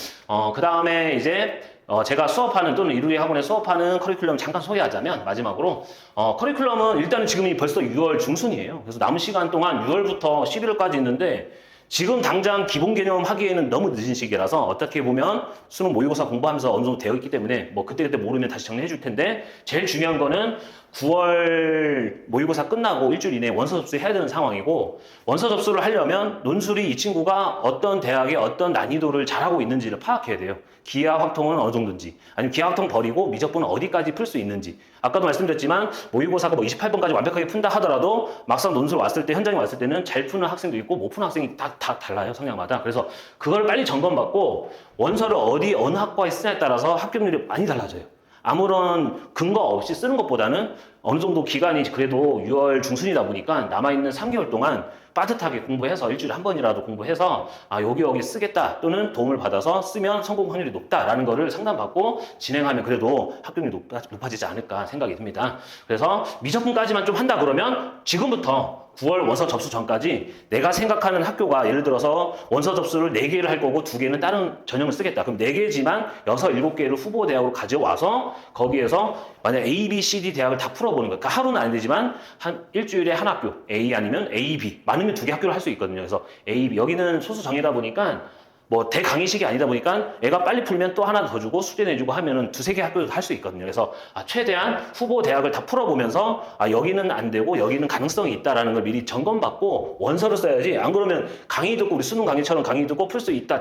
그 다음에 이제 제가 수업하는 또는 이루리 학원에 수업하는 커리큘럼 잠깐 소개하자면 마지막으로 커리큘럼은 일단은 지금이 벌써 6월 중순이에요. 그래서 남은 시간 동안 6월부터 11월까지 있는데 지금 당장 기본 개념 하기에는 너무 늦은 시기라서 어떻게 보면 수능 모의고사 공부하면서 어느 정도 되어 있기 때문에 뭐 그때 모르면 다시 정리해 줄 텐데 제일 중요한 거는 9월 모의고사 끝나고 일주일 이내에 원서 접수해야 되는 상황이고 원서 접수를 하려면 논술이 이 친구가 어떤 대학에 어떤 난이도를 잘하고 있는지를 파악해야 돼요. 기하 확통은 어느 정도인지 아니면 기하 확통 버리고 미적분은 어디까지 풀 수 있는지 아까도 말씀드렸지만 모의고사가 뭐 28번까지 완벽하게 푼다 하더라도 막상 논술 왔을 때 현장에 왔을 때는 잘 푸는 학생도 있고 못 푸는 학생이 다 달라요. 성향마다. 그래서 그걸 빨리 점검받고 원서를 어느 학과에 쓰냐에 따라서 합격률이 많이 달라져요. 아무런 근거 없이 쓰는 것보다는 어느 정도 기간이 그래도 6월 중순이다 보니까 남아있는 3개월 동안 빠듯하게 공부해서 일주일에 한 번이라도 공부해서 여기 쓰겠다 또는 도움을 받아서 쓰면 성공 확률이 높다라는 거를 상담받고 진행하면 그래도 합격률이 높아지지 않을까 생각이 듭니다. 그래서 미적분까지만 좀 한다 그러면 지금부터 9월 원서 접수 전까지 내가 생각하는 학교가 예를 들어서 원서 접수를 4개를 할 거고 2개는 다른 전형을 쓰겠다. 그럼 4개지만 6, 7개를 후보 대학으로 가져와서 거기에서 만약 A, B, C, D 대학을 다 풀어보는 거예요. 그러니까 하루는 안 되지만 한 일주일에 한 학교 A 아니면 A, B 많으면 2개 학교를 할 수 있거든요. 그래서 A, B 여기는 소수 정이다 보니까 뭐 대강의식이 아니다 보니까 애가 빨리 풀면 또 하나 더 주고 숙제 내주고 하면은 2, 3개 학교도 할 수 있거든요. 그래서 최대한 후보 대학을 다 풀어보면서 여기는 안 되고 여기는 가능성이 있다라는 걸 미리 점검받고 원서를 써야지 안 그러면 강의 듣고 우리 수능 강의처럼 강의 듣고 풀 수 있다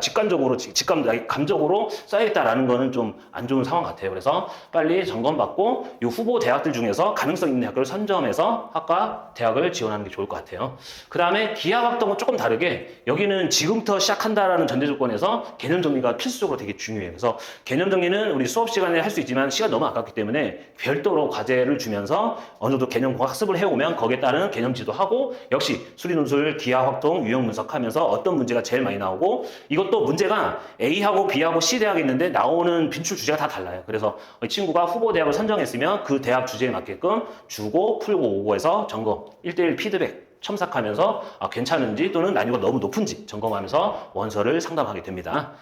감적으로 써야겠다라는 거는 좀 안 좋은 상황 같아요. 그래서 빨리 점검받고 이 후보 대학들 중에서 가능성 있는 학교를 선점해서 학과 대학을 지원하는 게 좋을 것 같아요. 그 다음에 기하 확통은 조금 다르게 여기는 지금부터 시작한다라는 전제 조건에서 개념 정리가 필수적으로 되게 중요해요. 그래서 개념 정리는 우리 수업 시간에 할 수 있지만 시간 너무 아깝기 때문에 별도로 과제를 주면서 어느 정도 개념 학습을 해오면 거기에 따른 개념지도 하고 역시 수리 논술 기하 확통 유형 분석하면서 어떤 문제가 제일 많이 나오고 이것도 문제가 A하고 B하고 C 대학이 있는데 나오는 빈출 주제가 다 달라요. 그래서 이 친구가 후보 대학을 선정했으면 그 대학 주제에 맞게끔 주고 풀고 오고 해서 점검 1:1 피드백 첨삭하면서 괜찮은지 또는 난이도가 너무 높은지 점검하면서 원서를 상담하게 됩니다.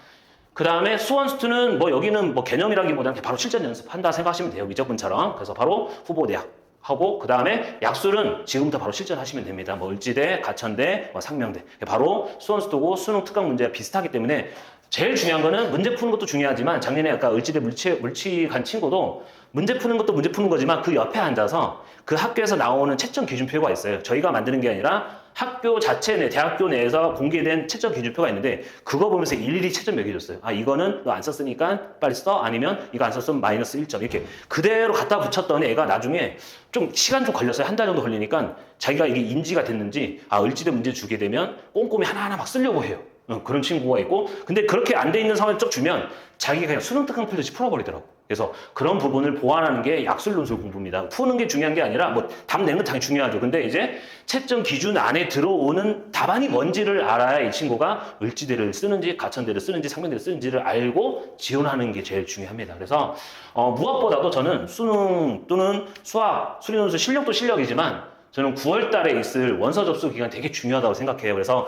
그 다음에 수원스투는 뭐 여기는 뭐 개념이라기보다는 바로 실전 연습한다 생각하시면 돼요. 미적분처럼. 그래서 바로 후보 대학 하고 그 다음에 약술은 지금부터 바로 실전하시면 됩니다. 뭐 을지대, 가천대, 상명대. 바로 수원스투고 수능 특강 문제가 비슷하기 때문에 제일 중요한 거는 문제 푸는 것도 중요하지만 작년에 아까 을지대 물치 간 친구도 문제 푸는 것도 문제 푸는 거지만 그 옆에 앉아서 그 학교에서 나오는 채점 기준표가 있어요. 저희가 만드는 게 아니라 학교 자체 내 대학교 내에서 공개된 채점 기준표가 있는데 그거 보면서 일일이 채점 매겨줬어요. 아 이거는 너 안 썼으니까 빨리 써. 아니면 이거 안 썼으면 마이너스 1점 이렇게 그대로 갖다 붙였더니 애가 나중에 좀 시간 좀 걸렸어요. 한 달 정도 걸리니까 자기가 이게 인지가 됐는지 아 을지대 문제 주게 되면 꼼꼼히 하나하나 막 쓰려고 해요. 그런 친구가 있고 근데 그렇게 안 돼 있는 상황을 쭉 주면 자기가 그냥 수능 특강 풀듯이 풀어버리더라고. 그래서 그런 부분을 보완하는 게 약술 논술 공부입니다. 푸는 게 중요한 게 아니라 뭐 답 내는 건 당연히 중요하죠. 근데 이제 채점 기준 안에 들어오는 답안이 뭔지를 알아야 이 친구가 을지대를 쓰는지 가천대를 쓰는지 상면대를 쓰는지를 알고 지원하는 게 제일 중요합니다. 그래서 무엇보다도 저는 수능 또는 수학, 수리 논술 실력도 실력이지만 저는 9월 달에 있을 원서 접수 기간 되게 중요하다고 생각해요. 그래서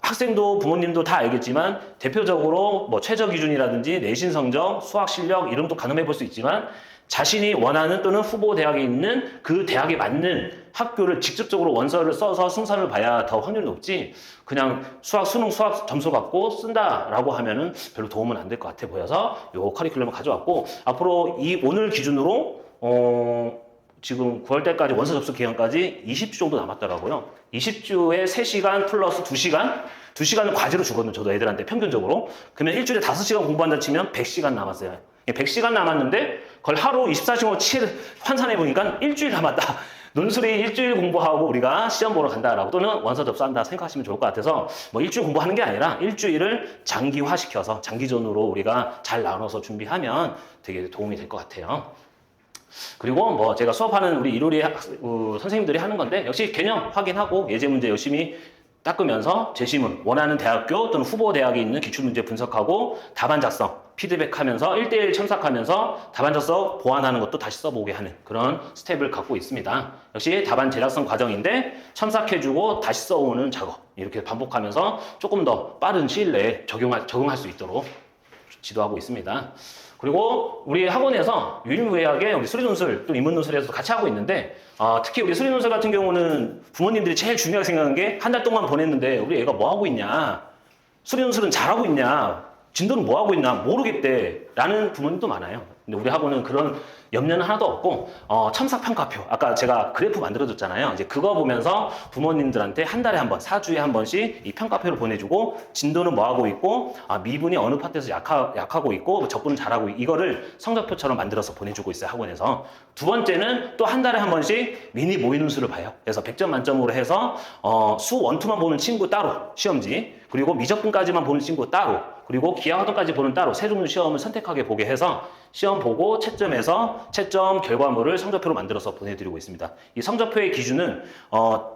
학생도 부모님도 다 알겠지만 대표적으로 뭐 최저 기준이라든지 내신 성적, 수학 실력 이런 것도 가늠해 볼 수 있지만 자신이 원하는 또는 후보 대학에 있는 그 대학에 맞는 학교를 직접적으로 원서를 써서 승산을 봐야 더 확률이 높지 그냥 수능 수학 점수 갖고 쓴다라고 하면은 별로 도움은 안 될 것 같아 보여서 요 커리큘럼을 가져왔고 앞으로 오늘 기준으로 지금 9월 달까지 원서 접수 기간까지 20주 정도 남았더라고요. 20주에 3시간 플러스 2시간? 2시간을 과제로 주거든요. 저도 애들한테 평균적으로. 그러면 일주일에 5시간 공부한다 치면 100시간 남았어요. 100시간 남았는데 그걸 하루 24시간으로 환산해 보니까 일주일 남았다. 논술이 일주일 공부하고 우리가 시험 보러 간다라고 또는 원서 접수한다 생각하시면 좋을 것 같아서 뭐 일주일 공부하는 게 아니라 일주일을 장기화시켜서 장기전으로 우리가 잘 나눠서 준비하면 되게 도움이 될 것 같아요. 그리고 뭐 제가 수업하는 우리 이로리 선생님들이 하는 건데 역시 개념 확인하고 예제 문제 열심히 닦으면서 제시문, 원하는 대학교 또는 후보 대학에 있는 기출문제 분석하고 답안 작성, 피드백하면서 1대1 첨삭하면서 답안 작성 보완하는 것도 다시 써보게 하는 그런 스텝을 갖고 있습니다. 역시 답안 제작성 과정인데 첨삭해주고 다시 써오는 작업 이렇게 반복하면서 조금 더 빠른 시일 내에 적용할 수 있도록 지도하고 있습니다. 그리고 우리 학원에서 유일무이하게 우리 수리논술 또 인문논술에서 같이 하고 있는데 특히 우리 수리논술 같은 경우는 부모님들이 제일 중요하게 생각하는 게 한 달 동안 보냈는데 우리 애가 뭐 하고 있냐 수리논술은 잘하고 있냐 진도는 뭐 하고 있나 모르겠대 라는 부모님도 많아요. 근데 우리 학원은 그런 염려는 하나도 없고 첨삭평가표 아까 제가 그래프 만들어줬잖아요. 이제 그거 보면서 부모님들한테 한 달에 한 번, 4주에 한 번씩 이 평가표를 보내주고 진도는 뭐 하고 있고 미분이 어느 파트에서 약하고 있고 적분은 잘하고 이거를 성적표처럼 만들어서 보내주고 있어요. 학원에서. 두 번째는 또 한 달에 한 번씩 미니 모의논술을 봐요. 그래서 100점 만점으로 해서 수 원투만 보는 친구 따로 시험지 그리고 미적분까지만 보는 친구 따로 그리고 기하학원까지 보는 따로 세 종류 시험을 선택하게 보게 해서 시험 보고 채점해서 채점 결과물을 성적표로 만들어서 보내드리고 있습니다. 이 성적표의 기준은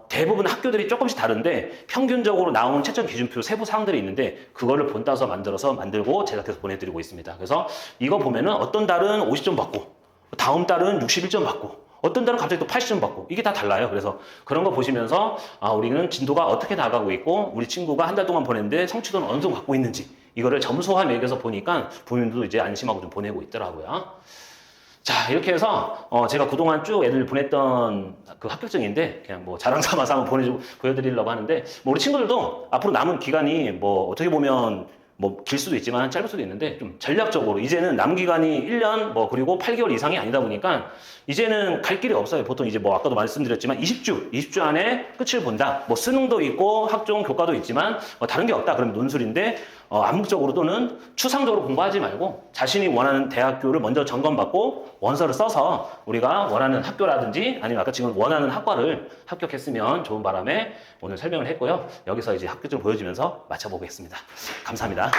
대부분 학교들이 조금씩 다른데 평균적으로 나오는 채점 기준표 세부 사항들이 있는데 그거를 본따서 만들고 제작해서 보내드리고 있습니다. 그래서 이거 보면은 어떤 달은 50점 받고 다음 달은 61점 받고 어떤 달은 갑자기 또 80점 받고 이게 다 달라요. 그래서 그런 거 보시면서 우리는 진도가 어떻게 나가고 있고 우리 친구가 한 달 동안 보냈는데 성취도는 어느 정도 갖고 있는지 이거를 점수화 매겨서 보니까 부모님도 이제 안심하고 좀 보내고 있더라고요. 자 이렇게 해서 제가 그동안 쭉 애들 보냈던 그 합격증인데 그냥 뭐 자랑 삼아서 한번 보여드리려고 하는데 뭐 우리 친구들도 앞으로 남은 기간이 뭐 어떻게 보면 뭐 길 수도 있지만 짧을 수도 있는데 좀 전략적으로 이제는 남은 기간이 1년 뭐 그리고 8개월 이상이 아니다 보니까 이제는 갈 길이 없어요. 보통 이제 뭐 아까도 말씀드렸지만 20주 안에 끝을 본다. 뭐 수능도 있고 학종 교과도 있지만 다른 게 없다. 그러면 논술인데 암묵적으로 또는 추상적으로 공부하지 말고 자신이 원하는 대학교를 먼저 점검받고 원서를 써서 우리가 원하는 학교라든지 아니면 아까 지금 원하는 학과를 합격했으면 좋은 바람에 오늘 설명을 했고요. 여기서 이제 합격증 보여주면서 마쳐보겠습니다. 감사합니다.